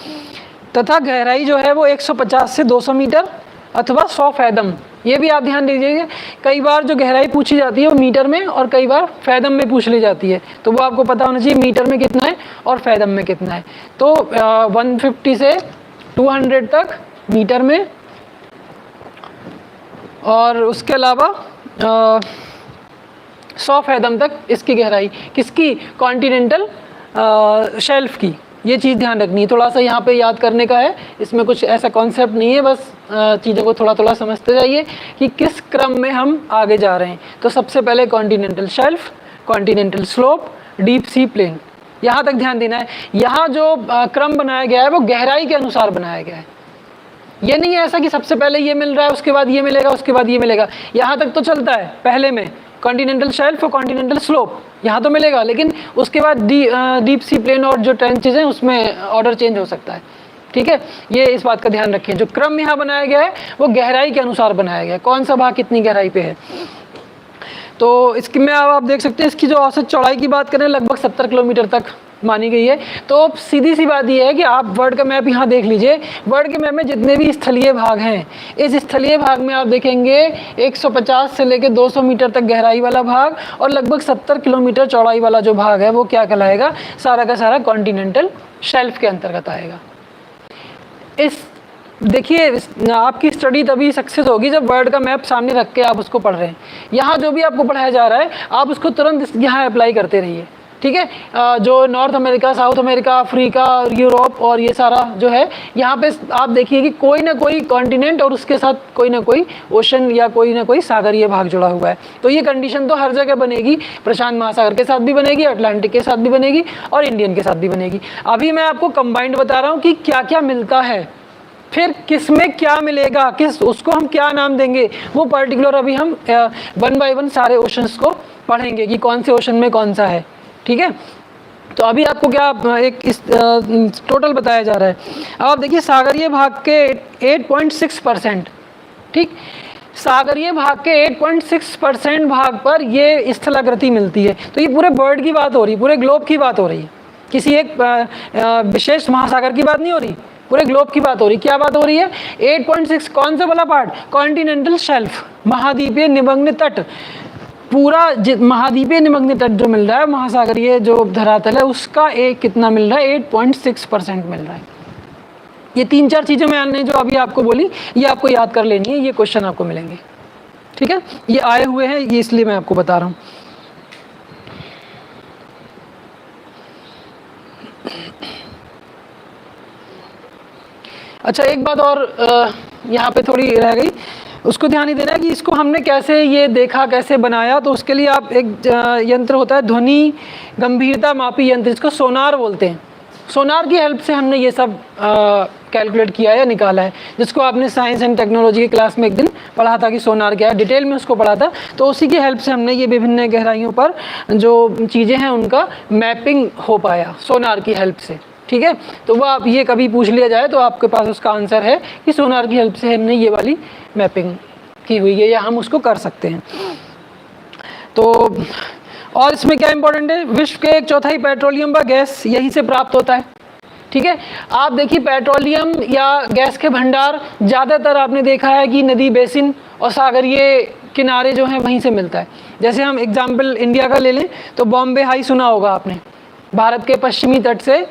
तथा गहराई जो है वो 150 से 200 मीटर अथवा 100 फैदम, ये भी आप ध्यान दीजिएगा। कई बार जो गहराई पूछी जाती है वो मीटर में और कई बार फैदम में पूछ ली जाती है, तो वो आपको पता होना चाहिए मीटर में कितना है और फैदम में कितना है। तो 150 से 200 तक मीटर में, और उसके अलावा 100 फैदम तक इसकी गहराई, किसकी, कॉन्टिनेंटल शेल्फ की। ये चीज़ ध्यान रखनी है, थोड़ा सा यहाँ पे याद करने का है, इसमें कुछ ऐसा कॉन्सेप्ट नहीं है, बस चीज़ों को थोड़ा थोड़ा समझते जाइए कि किस क्रम में हम आगे जा रहे हैं। तो सबसे पहले continental shelf, continental slope, deep sea plain, यहाँ तक ध्यान देना है। यहाँ जो क्रम बनाया गया है वो गहराई के अनुसार बनाया गया है, ये नहीं है ऐसा कि सबसे पहले ये मिल रहा है उसके बाद ये मिलेगा उसके बाद ये मिलेगा, यहाँ तक तो चलता है। पहले में कॉन्टिनेंटल शेल्फ और कॉन्टिनेंटल स्लोप यहाँ तो मिलेगा, लेकिन उसके बाद डीप सी प्लेन और जो ट्रेंचेस हैं उसमें ऑर्डर चेंज हो सकता है। ठीक है, ये इस बात का ध्यान रखें, जो क्रम यहाँ बनाया गया है वो गहराई के अनुसार बनाया गया है, कौन सा भाग कितनी गहराई पे है। तो इसकी में आप देख सकते हैं, इसकी जो औसत चौड़ाई की बात करें लगभग 70 किलोमीटर तक मानी गई है। तो सीधी सी बात यह है कि आप वर्ल्ड का मैप यहाँ देख लीजिए, वर्ल्ड के मैप में जितने भी स्थलीय भाग हैं, इस स्थलीय भाग में आप देखेंगे 150 से लेकर 200 मीटर तक गहराई वाला भाग और लगभग 70 किलोमीटर चौड़ाई वाला जो भाग है वो क्या कहलाएगा, सारा का सारा कॉन्टिनेंटल शेल्फ के अंतर्गत आएगा। इस देखिए आपकी स्टडी तभी सक्सेस होगी जब वर्ल्ड का मैप सामने रख के आप उसको पढ़ रहे हैं। यहाँ जो भी आपको पढ़ाया जा रहा है आप उसको तुरंत यहाँ अप्लाई करते रहिए। ठीक है, जो north America, south America, Africa, Europe और ये सारा जो है, यहाँ पे आप देखिए कि कोई ना कोई कॉन्टिनेंट और उसके साथ कोई ना कोई ओशन या कोई ना कोई सागरीय भाग जुड़ा हुआ है। तो ये कंडीशन तो हर जगह बनेगी, प्रशांत महासागर के साथ भी बनेगी, अटलांटिक के साथ भी बनेगी और इंडियन के साथ भी बनेगी। अभी मैं आपको कंबाइंड बता रहा हूँ कि क्या क्या मिलता है, फिर किस में क्या मिलेगा, किस उसको हम क्या नाम देंगे, वो पर्टिकुलर अभी हम 1 बाय 1 सारे ओशंस को पढ़ेंगे कि कौन से ओशन में कौन सा है। ठीक है, तो अभी आपको क्या एक इस टोटल बताया जा रहा है। अब आप देखिए सागरीय भाग के 8.6%, ठीक, सागरीय भाग के 8.6% भाग पर ये स्थलाकृति मिलती है। तो ये पूरे वर्ल्ड की बात हो रही है, पूरे ग्लोब की बात हो रही है, किसी एक विशेष महासागर की बात नहीं हो रही, पूरे ग्लोब की बात हो रही। क्या बात हो रही है, 8.6 कौन सा वाला पार्ट, कॉन्टिनेंटल शेल्फ, महाद्वीपीय निमग्न तट, पूरा महाद्वीपीय निमग्न तट जो मिल रहा है, महासागरीय जो धरातल है उसका एक कितना मिल रहा है, 8.6% मिल रहा है। ये 3-4 चीज़ें मैंने जो अभी आपको बोली ये आपको याद कर लेनी है, ये क्वेश्चन आपको मिलेंगे। ठीक है, ये आए हुए हैं, ये इसलिए मैं आपको बता रहा हूँ। अच्छा, एक बात और यहाँ पे थोड़ी रह गई, उसको ध्यान ही देना है कि इसको हमने कैसे ये देखा, कैसे बनाया। तो उसके लिए आप एक यंत्र होता है ध्वनि गंभीरता मापी यंत्र, जिसको सोनार बोलते हैं। सोनार की हेल्प से हमने ये सब कैलकुलेट किया या निकाला है, जिसको आपने साइंस एंड टेक्नोलॉजी की क्लास में एक दिन पढ़ा था कि सोनार क्या है, डिटेल में उसको पढ़ा था। तो उसी की हेल्प से हमने ये विभिन्न गहराइयों पर जो चीज़ें हैं उनका मैपिंग हो पाया सोनार की हेल्प से। ठीक है, तो वो आप ये कभी पूछ लिया जाए तो आपके पास उसका आंसर है कि सोनार की हेल्प से हमने ये वाली मैपिंग की हुई है या हम उसको कर सकते हैं। तो और इसमें क्या इंपॉर्टेंट है, विश्व के 1/4 पेट्रोलियम व गैस यहीं से प्राप्त होता है। ठीक है, आप देखिए पेट्रोलियम या गैस के भंडार ज़्यादातर आपने देखा है कि नदी बेसिन और सागरीय किनारे जो हैं वहीं से मिलता है। जैसे हम एग्जाम्पल इंडिया का ले लें तो बॉम्बे हाई सुना होगा आपने, भारत के पश्चिमी तट से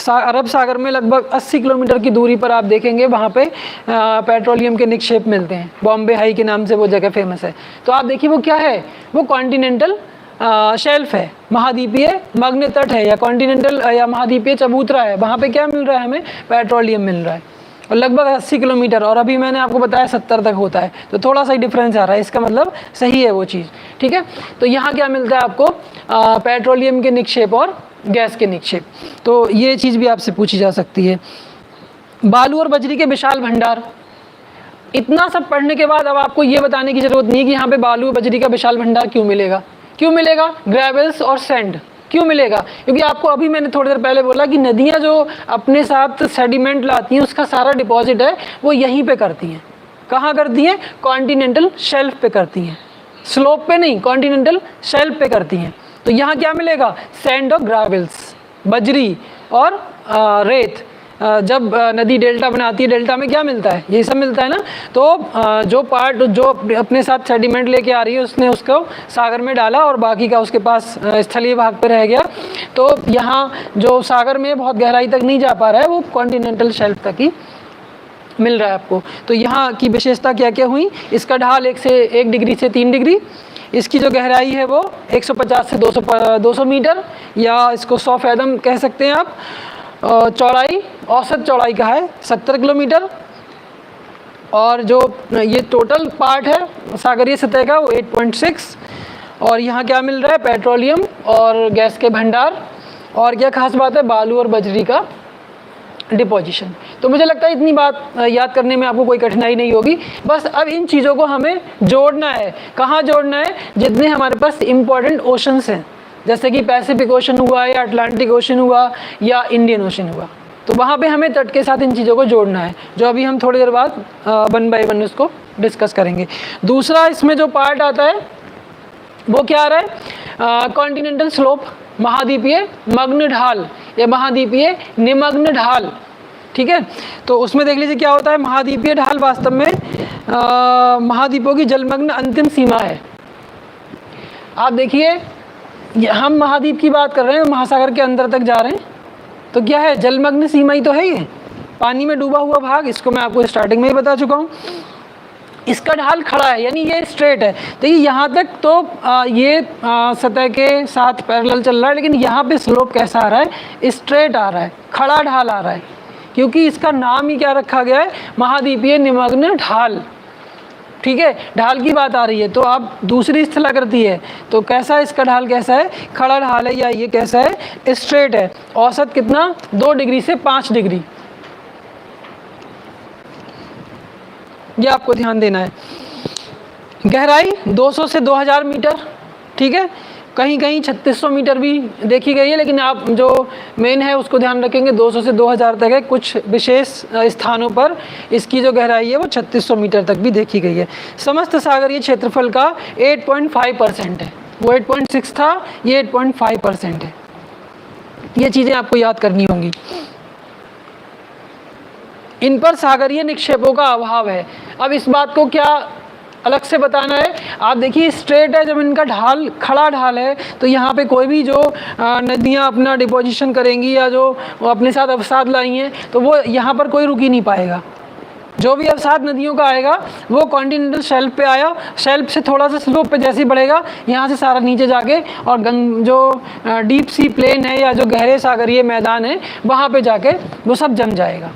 अरब सागर में लगभग 80 किलोमीटर की दूरी पर आप देखेंगे वहाँ पे पेट्रोलियम के निक्षेप मिलते हैं। बॉम्बे हाई के नाम से वो जगह फेमस है। तो आप देखिए वो क्या है, वो कॉन्टिनेंटल शेल्फ है, महाद्वीपीय मग्न तट है या कॉन्टिनेंटल या महाद्वीपीय चबूतरा है। वहाँ पे क्या मिल रहा है, हमें पेट्रोलियम मिल रहा है और लगभग 80 किलोमीटर, और अभी मैंने आपको बताया 70 तक होता है, तो थोड़ा सा ही डिफरेंस आ रहा है, इसका मतलब सही है वो चीज़। ठीक है, तो यहाँ क्या मिलता है आपको, पेट्रोलियम के निक्षेप और गैस के निक्षेप। तो ये चीज़ भी आपसे पूछी जा सकती है। बालू और बजरी के विशाल भंडार, इतना सब पढ़ने के बाद अब आपको ये बताने की ज़रूरत नहीं कि यहाँ पे बालू और बजरी का विशाल भंडार क्यों मिलेगा। क्यों मिलेगा, ग्रेवल्स और सैंड क्यों मिलेगा, क्योंकि आपको अभी मैंने थोड़ी देर पहले बोला कि नदियाँ जो अपने साथ सेडिमेंट लाती हैं उसका सारा डिपॉजिट है वो यहीं पे करती हैं। कहाँ करती हैं, कॉन्टिनेंटल शेल्फ पे करती हैं, स्लोप पे नहीं, कॉन्टिनेंटल शेल्फ पे करती हैं। तो यहाँ क्या मिलेगा, सैंड और ग्रेवल्स, बजरी और रेत। जब नदी डेल्टा बनाती है, डेल्टा में क्या मिलता है, ये सब मिलता है ना। तो जो पार्ट जो अपने साथ सेडिमेंट लेके आ रही है उसने उसको सागर में डाला और बाकी का उसके पास स्थलीय भाग पे रह गया। तो यहाँ जो सागर में बहुत गहराई तक नहीं जा पा रहा है वो कॉन्टिनेंटल शेल्फ तक ही मिल रहा है आपको। तो यहाँ की विशेषता क्या क्या हुई, इसका ढाल 1 डिग्री से 3 डिग्री, इसकी जो गहराई है वो 150 से 200 मीटर या इसको 100 फैदम कह सकते हैं आप। चौड़ाई, औसत चौड़ाई का है 70 किलोमीटर, और जो ये टोटल पार्ट है सागरीय सतह का वो 8.6। और यहाँ क्या मिल रहा है, पेट्रोलियम और गैस के भंडार, और क्या खास बात है, बालू और बजरी का डिपोजिशन। तो मुझे लगता है इतनी बात याद करने में आपको कोई कठिनाई नहीं होगी। बस अब इन चीज़ों को हमें जोड़ना है। कहाँ जोड़ना है, जितने हमारे पास इम्पॉर्टेंट ओशंस हैं, जैसे कि पैसिफिक ओशन हुआ या अटलांटिक ओशन हुआ या इंडियन ओशन हुआ, तो वहाँ पे हमें तट के साथ इन चीज़ों को जोड़ना है, जो अभी हम थोड़ी देर बाद 1 बाय 1 उसको डिस्कस करेंगे। दूसरा इसमें जो पार्ट आता है वो क्या आ रहा है, कॉन्टिनेंटल स्लोप, महाद्वीपीय मग्न ढाल या महाद्वीपीय निमग्न ढाल। ठीक है, तो उसमें देख लीजिए क्या होता है, महाद्वीपीय ढाल वास्तव में महाद्वीपों की जलमग्न अंतिम सीमा है। आप देखिए हम महाद्वीप की बात कर रहे हैं, महासागर के अंदर तक जा रहे हैं, तो क्या है, जलमग्न सीमा ही तो है ये, पानी में डूबा हुआ भाग। इसको मैं आपको स्टार्टिंग में ही बता चुका हूँ। इसका ढाल खड़ा है यानी ये स्ट्रेट है। देखिए यहाँ तक तो ये सतह के साथ पैरेलल चल रहा है, लेकिन यहाँ पे स्लोप कैसा आ रहा है, स्ट्रेट आ रहा है, खड़ा ढाल आ रहा है, क्योंकि इसका नाम ही क्या रखा गया है, महाद्वीपीय निमग्न ढाल। ठीक है, ढाल की बात आ रही है तो आप दूसरी स्थलाकृति है, तो कैसा है इसका ढाल, कैसा है, खड़ा ढाल है या ये कैसा है, स्ट्रेट है। औसत कितना, 2 डिग्री से 5 डिग्री, ये आपको ध्यान देना है। गहराई 200 से 2000 मीटर। ठीक है, कहीं कहीं 3600 मीटर भी देखी गई है, लेकिन आप जो मेन है उसको ध्यान रखेंगे, 200 से 2000 तक है। कुछ विशेष स्थानों पर इसकी जो गहराई है वो 3600 मीटर तक भी देखी गई है। समस्त सागरीय क्षेत्रफल का 8.5% है, वो 8.6 था, ये 8.5% है। ये चीज़ें आपको याद करनी होंगी। इन पर सागरीय निक्षेपों का अभाव है। अब इस बात को क्या अलग से बताना है, आप देखिए स्ट्रेट है, जब इनका ढाल खड़ा ढाल है तो यहाँ पे कोई भी जो नदियाँ अपना डिपोजिशन करेंगी या जो अपने साथ अवसाद लाई हैं तो वो यहाँ पर कोई रुक ही नहीं पाएगा। जो भी अवसाद नदियों का आएगा वो कॉन्टिनेंटल शेल्फ पे आया, शेल्फ से थोड़ा सा स्लोप पे जैसे ही बढ़ेगा यहाँ से सारा नीचे जाके और जो डीप सी प्लेन है या जो गहरे सागरीय मैदान है वहाँ पे जाके वो सब जम जाएगा।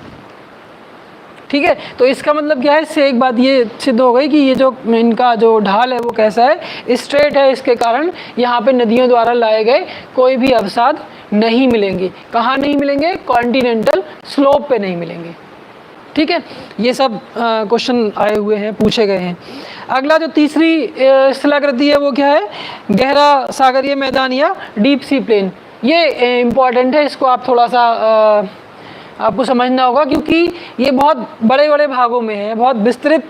ठीक है। तो इसका मतलब क्या है, इससे एक बात ये सिद्ध हो गई कि ये जो इनका जो ढाल है वो कैसा है, स्ट्रेट है। इसके कारण यहाँ पे नदियों द्वारा लाए गए कोई भी अवसाद नहीं मिलेंगे। कहाँ नहीं मिलेंगे? कॉन्टिनेंटल स्लोप पे नहीं मिलेंगे। ठीक है, ये सब क्वेश्चन आए हुए हैं, पूछे गए हैं। अगला जो तीसरी स्थलाकृति है वो क्या है? गहरा सागरीय मैदान या डीप सी प्लेन। ये इम्पॉर्टेंट है, इसको आप थोड़ा सा आपको समझना होगा, क्योंकि ये बहुत बड़े बड़े भागों में है, बहुत विस्तृत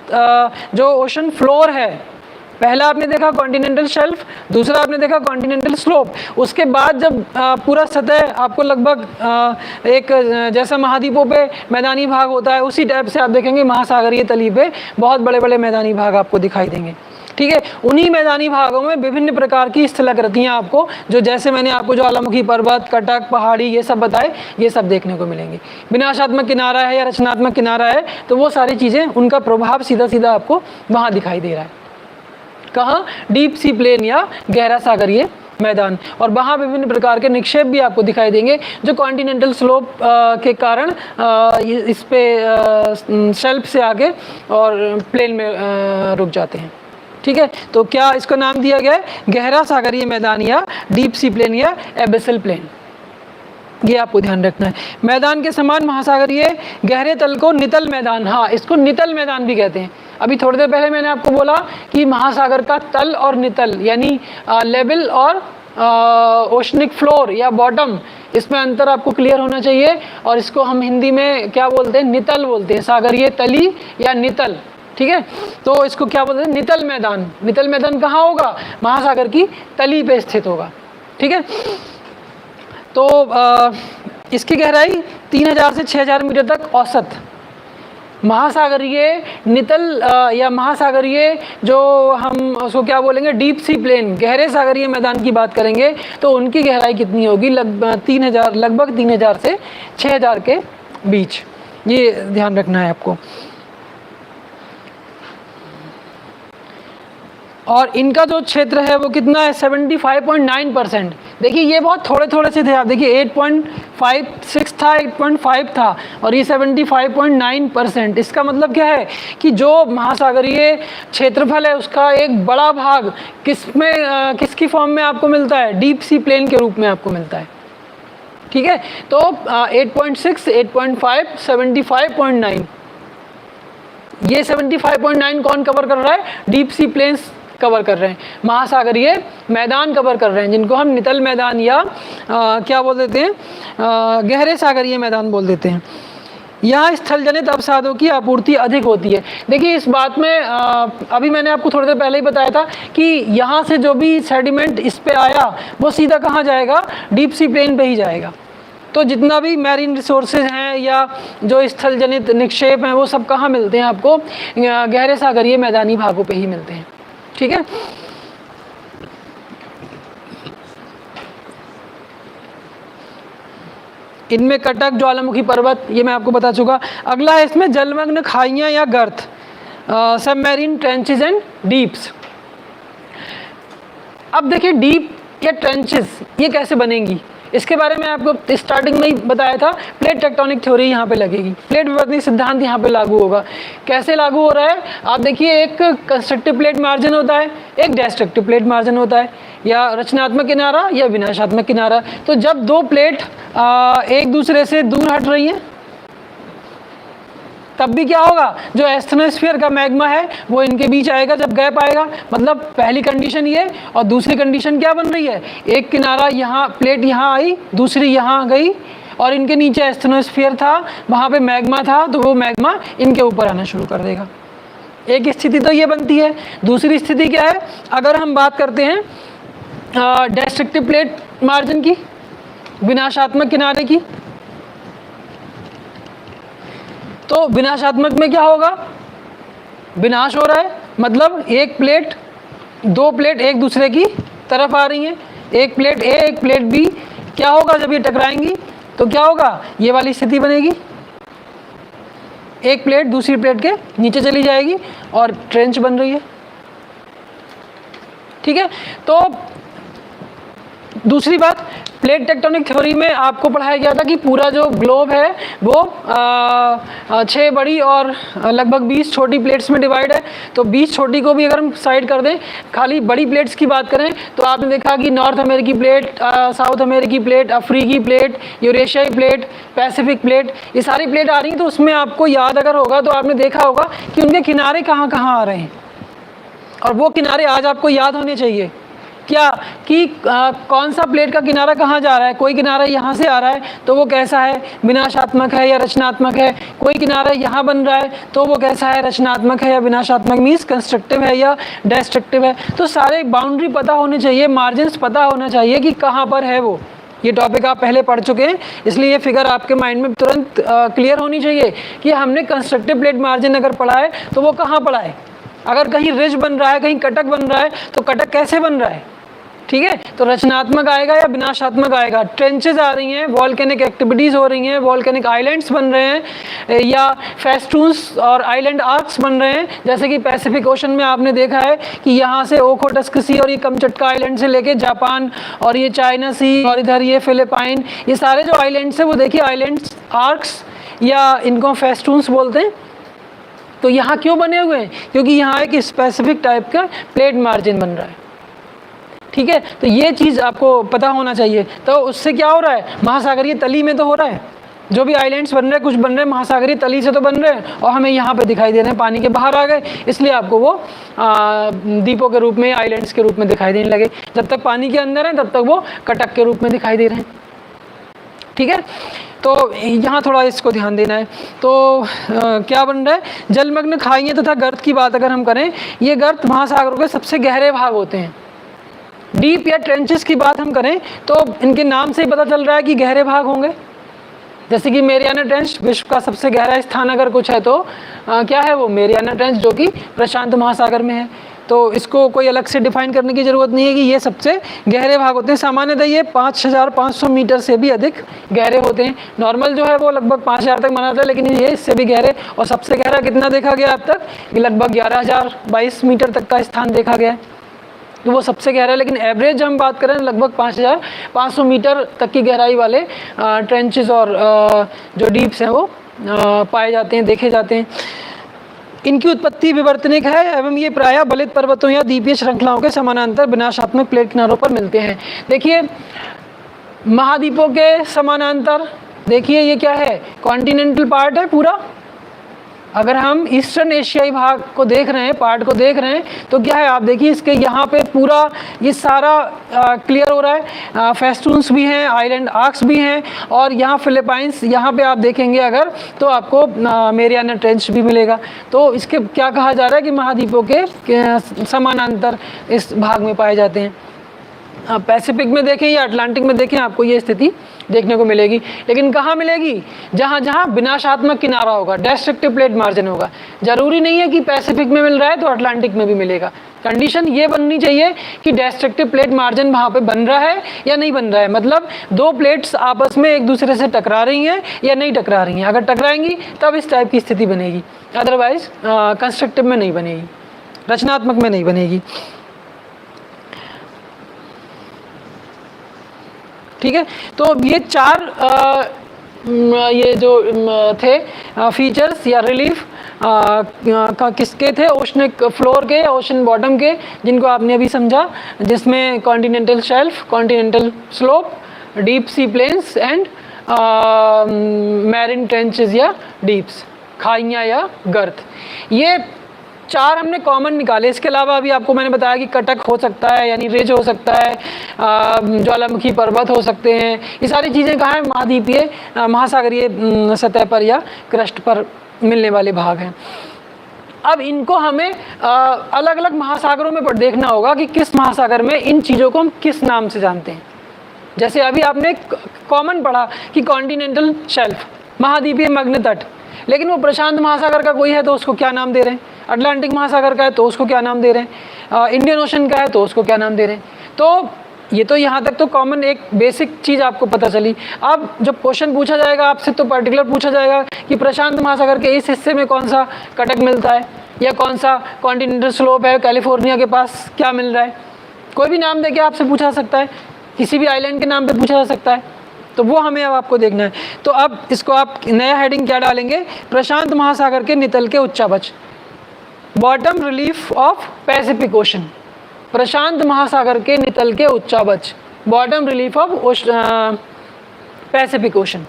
जो ओशन फ्लोर है। पहला आपने देखा कॉन्टिनेंटल शेल्फ, दूसरा आपने देखा कॉन्टिनेंटल स्लोप। उसके बाद जब पूरा सतह आपको लगभग एक जैसा महाद्वीपों पे मैदानी भाग होता है, उसी टाइप से आप देखेंगे महासागरीय तली पे बहुत बड़े बड़े मैदानी भाग आपको दिखाई देंगे। ठीक है, उन्हीं मैदानी भागों में विभिन्न प्रकार की स्थलाकृतियाँ आपको, जो जैसे मैंने आपको ज्वालामुखी पर्वत, कटक, पहाड़ी ये सब बताए, ये सब देखने को मिलेंगे। विनाशात्मक किनारा है या रचनात्मक किनारा है, तो वो सारी चीज़ें, उनका प्रभाव सीधा सीधा आपको वहाँ दिखाई दे रहा है। कहाँ? डीप सी प्लेन या गहरा सागरीय मैदान। और वहाँ विभिन्न प्रकार के निक्षेप भी आपको दिखाई देंगे, जो कॉन्टिनेंटल स्लोप के कारण इस पे शेल्फ से आगे और प्लेन में रुक जाते हैं। ठीक है, तो क्या इसका नाम दिया गया है? गहरा सागरीय मैदान या डीप सी प्लेन या एबिसल प्लेन। ये आपको ध्यान रखना है। मैदान के समान महासागरीय गहरे तल को नितल मैदान, हाँ इसको नितल मैदान भी कहते हैं। अभी थोड़ी देर पहले मैंने आपको बोला कि महासागर का तल और नितल यानी लेवल और ओशनिक फ्लोर या बॉटम, इसमें अंतर आपको क्लियर होना चाहिए। और इसको हम हिंदी में क्या बोलते हैं? नितल बोलते हैं, सागरीय तली या नितल। ठीक है, तो इसको क्या बोलते हैं? नितल मैदान। नितल मैदान कहाँ होगा? महासागर की तली पे स्थित होगा। ठीक है, तो इसकी गहराई 3000 से 6000 मीटर तक औसत। महासागरीय नितल या महासागरीय जो हम उसको क्या बोलेंगे? डीप सी प्लेन, गहरे सागरीय मैदान की बात करेंगे तो उनकी गहराई कितनी होगी? लगभग 3000 से 6000 के बीच। ये ध्यान रखना है आपको। और इनका जो क्षेत्र है वो कितना है? 75.9%। देखिए ये बहुत थोड़े थोड़े से थे, आप देखिए 8.56 था, 8.5 था, और ये 75.9%। इसका मतलब क्या है कि जो महासागरीय क्षेत्रफल है उसका एक बड़ा भाग किसकी फॉर्म में आपको मिलता है? डीप सी प्लेन के रूप में आपको मिलता है। ठीक है, तो 8.6, 8.5, 75.9, ये 75.9 कौन कवर कर रहा है? डीप सी प्लेन्स कवर कर रहे हैं, महासागरीय मैदान कवर कर रहे हैं, जिनको हम नितल मैदान या क्या बोल देते हैं? गहरे सागरीय मैदान बोल देते हैं। यहाँ स्थल जनित अवसादों की आपूर्ति अधिक होती है। देखिए इस बात में अभी मैंने आपको थोड़ी देर पहले ही बताया था कि यहाँ से जो भी सेडिमेंट इस पे आया वो सीधा कहाँ जाएगा? डीप सी प्लेन पे ही जाएगा। तो जितना भी मैरीन रिसोर्सेज हैं या जो स्थल जनित निक्षेप हैं वो सब कहाँ मिलते हैं आपको? गहरे सागरीय मैदानी भागों पे ही मिलते हैं। ठीक है, इनमें कटक, ज्वालामुखी पर्वत, ये मैं आपको बता चुका। अगला है इसमें जलमग्न खाइयाँ या गर्त, सबमरीन ट्रेंचेज एंड डीप्स। अब देखिए डीप या ट्रेंचेस ये कैसे बनेंगी, इसके बारे में आपको स्टार्टिंग में ही बताया था। प्लेट टेक्टोनिक थ्योरी यहाँ पे लगेगी, प्लेट विवर्तनिक सिद्धांत यहाँ पे लागू होगा। कैसे लागू हो रहा है? आप देखिए एक कंस्ट्रक्टिव प्लेट मार्जिन होता है, एक डिस्ट्रक्टिव प्लेट मार्जिन होता है, या रचनात्मक किनारा या विनाशात्मक किनारा। तो जब दो प्लेट एक दूसरे से दूर हट रही हैं तब भी क्या होगा? जो एस्थेनोस्फीयर का मैग्मा है वो इनके बीच आएगा जब गैप आएगा। मतलब पहली कंडीशन ये, और दूसरी कंडीशन क्या बन रही है? एक किनारा यहाँ, प्लेट यहाँ आई, दूसरी यहाँ गई, और इनके नीचे एस्थेनोस्फीयर था, वहाँ पे मैग्मा था, तो वो मैग्मा इनके ऊपर आना शुरू कर देगा। एक स्थिति तो ये बनती है। दूसरी स्थिति क्या है? अगर हम बात करते हैं डिस्ट्रक्टिव प्लेट मार्जिन की, विनाशात्मक किनारे की, तो विनाशात्मक में क्या होगा? विनाश हो रहा है, मतलब एक प्लेट, दो प्लेट एक दूसरे की तरफ आ रही हैं, एक प्लेट ए एक प्लेट बी। क्या होगा जब ये टकराएंगी? तो क्या होगा? ये वाली स्थिति बनेगी, एक प्लेट दूसरी प्लेट के नीचे चली जाएगी और ट्रेंच बन रही है। ठीक है, तो दूसरी बात, प्लेट टेक्टोनिक थ्योरी में आपको पढ़ाया गया था कि पूरा जो ग्लोब है वो 6 बड़ी और लगभग 20 छोटी प्लेट्स में डिवाइड है। तो 20 छोटी को भी अगर हम साइड कर दें, खाली बड़ी प्लेट्स की बात करें तो आपने देखा कि नॉर्थ अमेरिकी प्लेट, साउथ अमेरिकी प्लेट, अफ्रीकी प्लेट, यूरेशियाई प्लेट, पैसिफिक प्लेट, ये सारी प्लेट आ रही हैं। तो उसमें आपको याद अगर होगा तो आपने देखा होगा कि उनके किनारे कहाँ कहाँ आ रहे हैं, और वो किनारे आज आपको याद होने चाहिए क्या कि कौन सा प्लेट का किनारा कहाँ जा रहा है। कोई किनारा यहाँ से आ रहा है तो वो कैसा है, विनाशात्मक है या रचनात्मक है। कोई किनारा यहाँ बन रहा है तो वो कैसा है, रचनात्मक है या विनाशात्मक, मीन्स कंस्ट्रक्टिव है या डिस्ट्रक्टिव है। तो सारे बाउंड्री पता होने चाहिए, मार्जिन्स पता होना चाहिए कि कहाँ पर है वो। ये टॉपिक आप पहले पढ़ चुके हैं, इसलिए ये फिगर आपके माइंड में तुरंत क्लियर होनी चाहिए कि हमने कंस्ट्रक्टिव प्लेट मार्जिन अगर पढ़ा है तो वो कहाँ पढ़ा है। अगर कहीं रिज बन रहा है, कहीं कटक बन रहा है, तो कटक कैसे बन रहा है, ठीक है। तो रचनात्मक आएगा या विनाशात्मक आएगा। ट्रेंचेज आ रही हैं, वॉल्केनिक एक्टिविटीज़ हो रही हैं, वॉल्केनिक आइलैंड्स बन रहे हैं या फेस्टून्स और आइलैंड आर्क्स बन रहे हैं। जैसे कि पैसिफिक ओशन में आपने देखा है कि यहाँ से ओखोटस्क सी और ये कमचटका आइलैंड से लेके जापान और ये चाइना सी और इधर ये फिलिपाइन, ये सारे जो आइलैंड्स हैं वो देखिए आइलैंड्स आर्क्स या इनको फेस्टून्स बोलते हैं। तो यहाँ क्यों बने हुए हैं, क्योंकि यहाँ एक स्पेसिफिक टाइप का प्लेट मार्जिन बन रहा है, ठीक है। तो ये चीज़ आपको पता होना चाहिए। तो उससे क्या हो रहा है, महासागरीय तली में तो हो रहा है, जो भी आइलैंड्स बन रहे हैं, कुछ बन रहे हैं महासागरीय तली से तो बन रहे हैं, और हमें यहाँ पे दिखाई दे रहे हैं पानी के बाहर आ गए, इसलिए आपको वो द्वीपों के रूप में, आइलैंड्स के रूप में दिखाई देने लगे। जब तक पानी के अंदर हैं तब तक वो कटक के रूप में दिखाई दे रहे हैं, ठीक है। तो यहाँ थोड़ा इसको ध्यान देना है। तो क्या बन रहा है, जलमग्न खाइयाँ तथा गर्त की बात अगर हम करें, ये गर्त महासागरों के सबसे गहरे भाग होते हैं। डीप या ट्रेंचेस की बात हम करें तो इनके नाम से ही पता चल रहा है कि गहरे भाग होंगे। जैसे कि मेरियाना ट्रेंच विश्व का सबसे गहरा स्थान अगर कुछ है तो क्या है वो, मेरियाना ट्रेंच, जो कि प्रशांत महासागर में है। तो इसको कोई अलग से डिफाइन करने की ज़रूरत नहीं है कि ये सबसे गहरे भाग होते हैं। सामान्यतः ये 5500 मीटर से भी अधिक गहरे होते हैं। नॉर्मल जो है वो लगभग 5000 तक माना जाता है, लेकिन ये इससे भी गहरे। और सबसे गहरा कितना देखा गया अब तक, ये लगभग 11022 मीटर तक का स्थान देखा गया है। तो वो सबसे गहरा है, लेकिन एवरेज हम बात करें लगभग 5500 मीटर तक की गहराई वाले ट्रेंचेस और जो डीप्स हैं वो पाए जाते हैं, देखे जाते हैं। इनकी उत्पत्ति विवर्तनिक है एवं ये प्रायः बलित पर्वतों या द्वीपीय श्रृंखलाओं के समानांतर विनाशात्मक प्लेट किनारों पर मिलते हैं। देखिए महाद्वीपों के समानांतर, देखिए ये क्या है, कॉन्टिनेंटल पार्ट है पूरा। अगर हम ईस्टर्न एशियाई भाग को देख रहे हैं, पार्ट को देख रहे हैं, तो क्या है, आप देखिए इसके यहाँ पे पूरा ये सारा क्लियर हो रहा है। फेस्टून्स भी हैं, आइलैंड आर्क्स भी हैं, और यहाँ फिलिपाइंस, यहाँ पे आप देखेंगे अगर तो आपको मेरियाना ट्रेंच भी मिलेगा। तो इसके क्या कहा जा रहा है कि महाद्वीपों के समानांतर इस भाग में पाए जाते हैं। पैसिफिक में देखें या अटलांटिक में देखें, आपको ये स्थिति देखने को मिलेगी। लेकिन कहाँ मिलेगी, जहाँ जहाँ विनाशात्मक किनारा होगा, डिस्ट्रक्टिव प्लेट मार्जिन होगा। जरूरी नहीं है कि पैसिफिक में मिल रहा है तो अटलांटिक में भी मिलेगा। कंडीशन ये बननी चाहिए कि डिस्ट्रक्टिव प्लेट मार्जिन वहाँ पे बन रहा है या नहीं बन रहा है, मतलब दो प्लेट्स आपस में एक दूसरे से टकरा रही हैं या नहीं टकरा रही हैं। अगर टकराएंगी तब इस टाइप की स्थिति बनेगी, अदरवाइज कंस्ट्रक्टिव में नहीं बनेगी, रचनात्मक में नहीं बनेगी, ठीक है। तो ये चार ये जो थे फीचर्स या रिलीफ का किसके थे, ओशनिक फ्लोर के, ओशन बॉटम के, जिनको आपने अभी समझा, जिसमें continental shelf, continental slope, deep sea plains and marine trenches या डीप्स, खाइयाँ या गर्त। ये चार हमने कॉमन निकाले। इसके अलावा अभी आपको मैंने बताया कि कटक हो सकता है, यानी रिज हो सकता है, ज्वालामुखी पर्वत हो सकते हैं। ये सारी चीज़ें कहाँ हैं, महाद्वीपीय महासागरीय सतह पर या क्रस्ट पर मिलने वाले भाग हैं। अब इनको हमें अलग अलग महासागरों में देखना होगा कि किस महासागर में इन चीज़ों को हम किस नाम से जानते हैं। जैसे अभी आपने कॉमन पढ़ा कि कॉन्टिनेंटल शेल्फ, महाद्वीपीय मग्न तट, लेकिन वो प्रशांत महासागर का कोई है तो उसको क्या नाम दे रहे हैं, अटलांटिक महासागर का है तो उसको क्या नाम दे रहे हैं, इंडियन ओशन का है तो उसको क्या नाम दे रहे हैं। तो ये तो यहाँ तक तो कॉमन एक बेसिक चीज़ आपको पता चली। अब जब क्वेश्चन पूछा जाएगा आपसे तो पर्टिकुलर पूछा जाएगा कि प्रशांत महासागर के इस हिस्से में कौन सा कटक मिलता है या कौन सा कॉन्टिनेंटल स्लोप है, कैलिफोर्निया के पास क्या मिल रहा है, कोई भी नाम देके आपसे पूछा सकता है। किसी भी आइलैंड के नाम पे पूछा जा सकता है, तो वो हमें अब आपको देखना है। तो अब इसको आप नया हेडिंग क्या डालेंगे, प्रशांत महासागर के नितल के उच्चावच, bottom relief of Pacific Ocean, प्रशांत महासागर के नितल के उच्चावच, bottom relief of Pacific Ocean.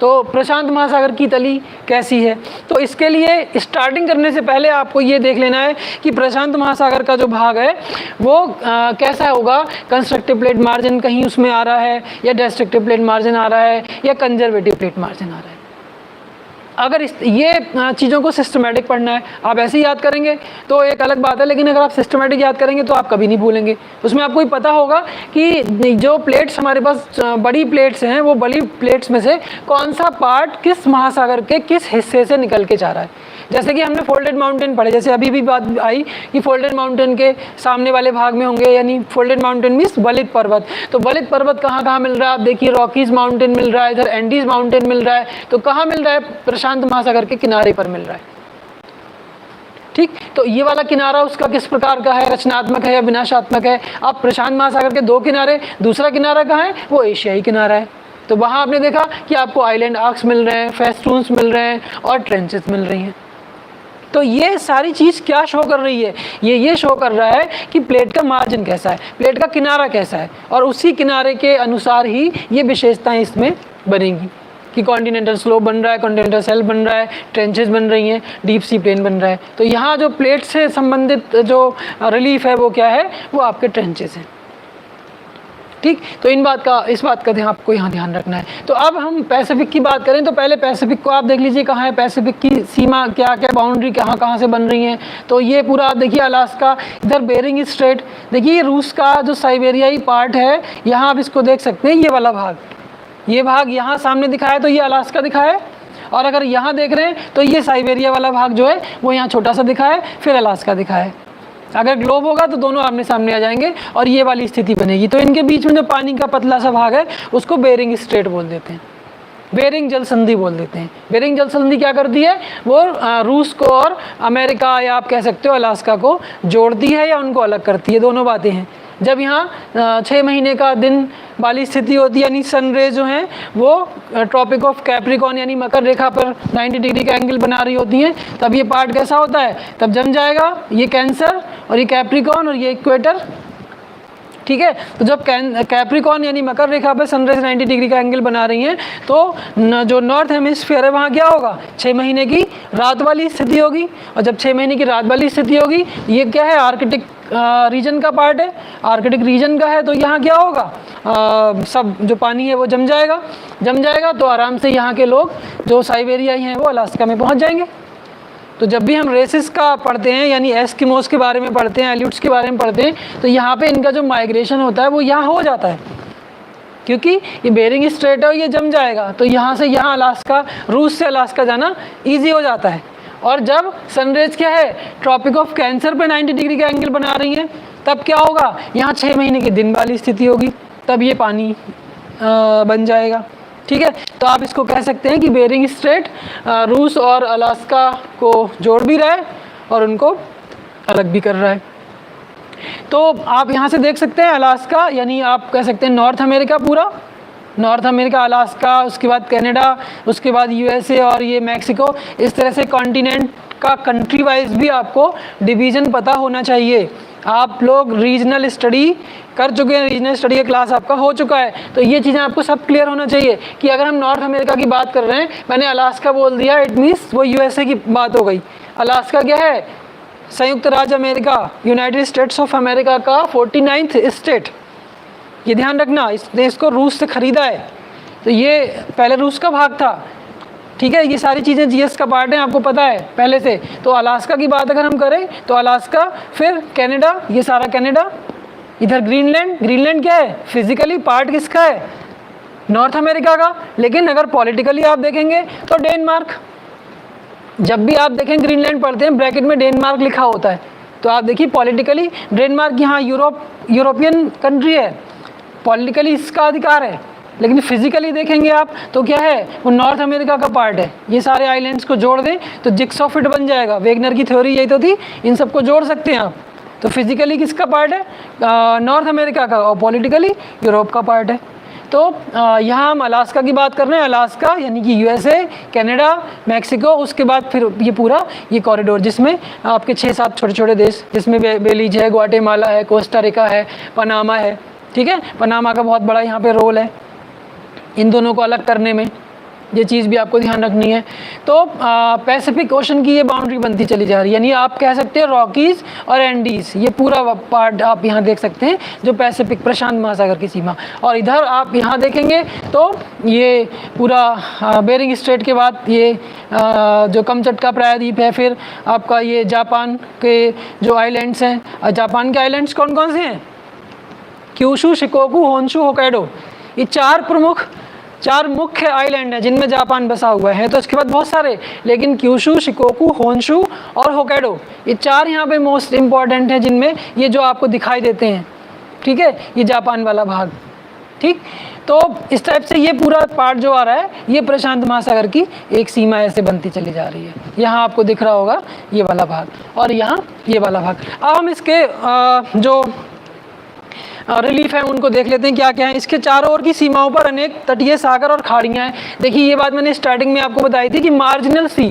तो प्रशांत महासागर की तली कैसी है, तो इसके लिए स्टार्टिंग करने से पहले आपको ये देख लेना है कि प्रशांत महासागर का जो भाग है वो कैसा होगा, कंस्ट्रक्टिव प्लेट मार्जिन कहीं उसमें आ रहा है, या डिस्ट्रक्टिव प्लेट मार्जिन आ रहा है, या कंजर्वेटिव प्लेट मार्जिन आ रहा है। अगर ये चीज़ों को सिस्टमेटिक पढ़ना है, आप ऐसे ही याद करेंगे तो एक अलग बात है, लेकिन अगर आप सिस्टमेटिक याद करेंगे तो आप कभी नहीं भूलेंगे। उसमें आपको ही पता होगा कि जो प्लेट्स हमारे पास बड़ी प्लेट्स हैं, वो बड़ी प्लेट्स में से कौन सा पार्ट किस महासागर के किस हिस्से से निकल के जा रहा है। जैसे कि हमने फोल्डेड माउंटेन पढ़े, जैसे अभी भी बात आई कि फोल्डेड माउंटेन के सामने वाले भाग में होंगे, यानी फोल्डेड माउंटेन मीन्स बलित पर्वत। तो बलित पर्वत कहाँ कहाँ मिल रहा है, आप देखिए रॉकीज माउंटेन मिल रहा है, इधर एंडीज माउंटेन मिल रहा है, तो कहाँ मिल रहा है, प्रशांत महासागर के किनारे पर मिल रहा है। ठीक, तो ये वाला किनारा उसका किस प्रकार का है, रचनात्मक है या विनाशात्मक है। अब प्रशांत महासागर के दो किनारे, दूसरा किनारा कहाँ है, वो एशियाई किनारा है। तो वहाँ आपने देखा कि आपको आइलैंड आर्क्स मिल रहे हैं, फेस्टून्स मिल रहे हैं और ट्रेंचेस मिल रही हैं। तो ये सारी चीज़ क्या शो कर रही है, ये शो कर रहा है कि प्लेट का मार्जिन कैसा है, प्लेट का किनारा कैसा है, और उसी किनारे के अनुसार ही ये विशेषताएं इसमें बनेंगी कि कॉन्टिनेंटल स्लोप बन रहा है, कॉन्टिनेंटल शेल्फ बन रहा है, ट्रेंचेस बन रही हैं, डीप सी प्लेन बन रहा है। तो यहाँ जो प्लेट से संबंधित जो रिलीफ है वो क्या है, वो आपके ट्रेंचेस हैं। ठीक, तो इस बात का आपको यहाँ ध्यान रखना है। तो अब हम पैसिफिक की बात करें तो पहले पैसिफिक को आप देख लीजिए कहाँ है, पैसिफिक की सीमा क्या क्या, बाउंड्री कहाँ कहाँ से बन रही हैं। तो ये पूरा आप देखिए अलास्का, इधर बेरिंग स्ट्रेट, देखिए ये रूस का जो साइबेरियाई पार्ट है, यहाँ आप इसको देख सकते हैं, ये वाला भाग, ये भाग यहाँ सामने दिखाया तो ये अलास्का दिखा है, और अगर यहाँ देख रहे हैं तो ये साइबेरिया वाला भाग जो है वो यहाँ छोटा सा दिखा है, फिर अलास्का दिखा है। अगर ग्लोब होगा तो दोनों आमने सामने आ जाएंगे और ये वाली स्थिति बनेगी। तो इनके बीच में जो पानी का पतला सा भाग है उसको बेरिंग स्ट्रेट बोल देते हैं, बेरिंग जल संधि बोल देते हैं। बेरिंग जल संधि क्या करती है, वो रूस को और अमेरिका या आप कह सकते हो अलास्का को जोड़ती है या उनको अलग करती है, दोनों बातें हैं। जब यहाँ 6 महीने का दिन वाली स्थिति होती है, यानी सनरेज जो हैं वो ट्रॉपिक ऑफ कैप्रिकॉन यानी मकर रेखा पर 90 डिग्री का एंगल बना रही होती हैं, तब ये पार्ट कैसा होता है, तब जम जाएगा, ये कैंसर और ये कैप्रिकॉन और ये इक्वेटर। ठीक है, तो जब कैप्रिकॉन यानी मकर रेखा पर सनराइज 90 डिग्री का एंगल बना रही हैं तो जो नॉर्थ हेमिस्फीयर है वहाँ क्या होगा, 6 महीने की रात वाली स्थिति होगी। और जब 6 महीने की रात वाली स्थिति होगी, ये क्या है, आर्कटिक रीजन का पार्ट है, आर्कटिक रीजन का है, तो यहाँ क्या होगा, सब जो पानी है वो जम जाएगा तो आराम से यहाँ के लोग जो साइबेरिया हैं वो अलास्का में पहुँच जाएंगे। तो जब भी हम रेसिस का पढ़ते हैं, यानी एस्किमोस के बारे में पढ़ते हैं, एल्यूट्स के बारे में पढ़ते हैं, तो यहाँ पे इनका जो माइग्रेशन होता है वो यहाँ हो जाता है, क्योंकि ये बेरिंग स्ट्रेट है, ये जम जाएगा, तो यहाँ से यहाँ अलास्का, रूस से अलास्का जाना ईजी हो जाता है। और जब सनरेज क्या है, ट्रॉपिक ऑफ कैंसर पे 90 डिग्री का एंगल बना रही हैं, तब क्या होगा, यहाँ 6 महीने की दिन वाली स्थिति होगी, तब ये पानी बन जाएगा। ठीक है, तो आप इसको कह सकते हैं कि बेरिंग स्ट्रेट रूस और अलास्का को जोड़ भी रहा है और उनको अलग भी कर रहा है। तो आप यहाँ से देख सकते हैं अलास्का, यानी आप कह सकते हैं नॉर्थ अमेरिका, पूरा नॉर्थ अमेरिका, अलास्का, उसके बाद कनाडा, उसके बाद यूएसए और ये मैक्सिको। इस तरह से कॉन्टिनेंट का कंट्री वाइज भी आपको डिवीज़न पता होना चाहिए। आप लोग रीजनल स्टडी कर चुके हैं, रीजनल स्टडी का क्लास आपका हो चुका है, तो ये चीज़ें आपको सब क्लियर होना चाहिए कि अगर हम नॉर्थ अमेरिका की बात कर रहे हैं, मैंने अलास्का बोल दिया, इट मीन्स वो यूएसए की बात हो गई। अलास्का क्या है, संयुक्त राज्य America, United states of America का 49th स्टेट। ये ध्यान रखना, इसको रूस से ख़रीदा है, तो ये पहले रूस का भाग था। ठीक है, ये सारी चीज़ें जीएस का पार्ट हैं, आपको पता है पहले से। तो अलास्का की बात अगर हम करें तो अलास्का, फिर कनाडा, ये सारा कनाडा, इधर ग्रीनलैंड क्या है, फिजिकली पार्ट किसका है, नॉर्थ अमेरिका का, लेकिन अगर पॉलिटिकली आप देखेंगे तो डेनमार्क। जब भी आप देखें ग्रीनलैंड पढ़ते हैं, ब्रैकेट में डेनमार्क लिखा होता है, तो आप देखिए पॉलिटिकली डेनमार्क यहाँ यूरोपियन कंट्री है, पॉलिटिकली इसका अधिकार है, लेकिन फिजिकली देखेंगे आप तो क्या है, वो नॉर्थ अमेरिका का पार्ट है। ये सारे आइलैंड्स को जोड़ दें तो जिक्सॉ फिट बन जाएगा। वेगनर की थ्योरी यही तो थी, इन सबको जोड़ सकते हैं आप, तो फिजिकली किसका पार्ट है? नॉर्थ अमेरिका का, और पॉलिटिकली यूरोप का पार्ट है। तो यहाँ हम अलास्का की बात कर रहे हैं, अलास्का यानी कि यूएसए, कनाडा, मैक्सिको, उसके बाद फिर ये पूरा ये कॉरिडोर जिसमें आपके 6-7 छोटे छोटे देश, जिसमें बेलीज है, ग्वाटेमाला है, कोस्टा रिका है, पनामा है, ठीक है। पनामा का बहुत बड़ा यहाँ पे रोल है इन दोनों को अलग करने में, ये चीज़ भी आपको ध्यान रखनी है। तो पैसिफिक ओशन की ये बाउंड्री बनती चली जा रही है, यानी आप कह सकते हैं रॉकीज़ और एंडीज़, ये पूरा पार्ट आप यहाँ देख सकते हैं जो पैसिफिक प्रशांत महासागर की सीमा। और इधर आप यहाँ देखेंगे तो ये पूरा बेरिंग स्ट्रेट के बाद ये जो कमचटका प्रायद्वीप है, फिर आपका ये जापान के जो आइलैंड्स हैं, जापान के आइलैंड्स कौन कौन से हैं? क्यूशू, शिकोकू, होन्शू, होक्काइडो, ये चार मुख्य आइलैंड हैं जिनमें जापान बसा हुआ है। तो इसके बाद बहुत सारे, लेकिन क्यूशू, शिकोकू, होन्शू और होक्काइडो, ये 4 यहाँ पे मोस्ट इम्पॉर्टेंट हैं, जिनमें ये जो आपको दिखाई देते हैं, ठीक है, ये जापान वाला भाग, ठीक। तो इस टाइप से ये पूरा पार्ट जो आ रहा है, ये प्रशांत महासागर की एक सीमा ऐसे बनती चली जा रही है। यहाँ आपको दिख रहा होगा ये वाला भाग, और यहाँ ये वाला भाग। अब हम इसके जो रिलीफ है उनको देख लेते हैं क्या क्या है। इसके चारों ओर की सीमाओं पर अनेक तटीय सागर और खाड़ियाँ हैं। देखिए ये बात मैंने स्टार्टिंग में आपको बताई थी कि मार्जिनल सी,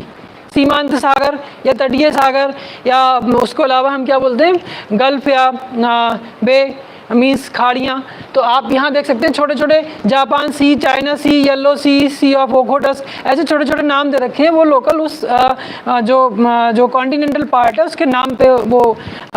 सीमांत सागर या तटीय सागर, या उसको अलावा हम क्या बोलते हैं, गल्फ या बे मीन्स खाड़ियाँ। तो आप यहाँ देख सकते हैं छोटे छोटे Japan sea, China sea, yellow sea, sea of Okhotsk, ऐसे छोटे छोटे नाम दे रखे हैं। वो लोकल उस जो कॉन्टिनेंटल पार्ट है उसके नाम पे वो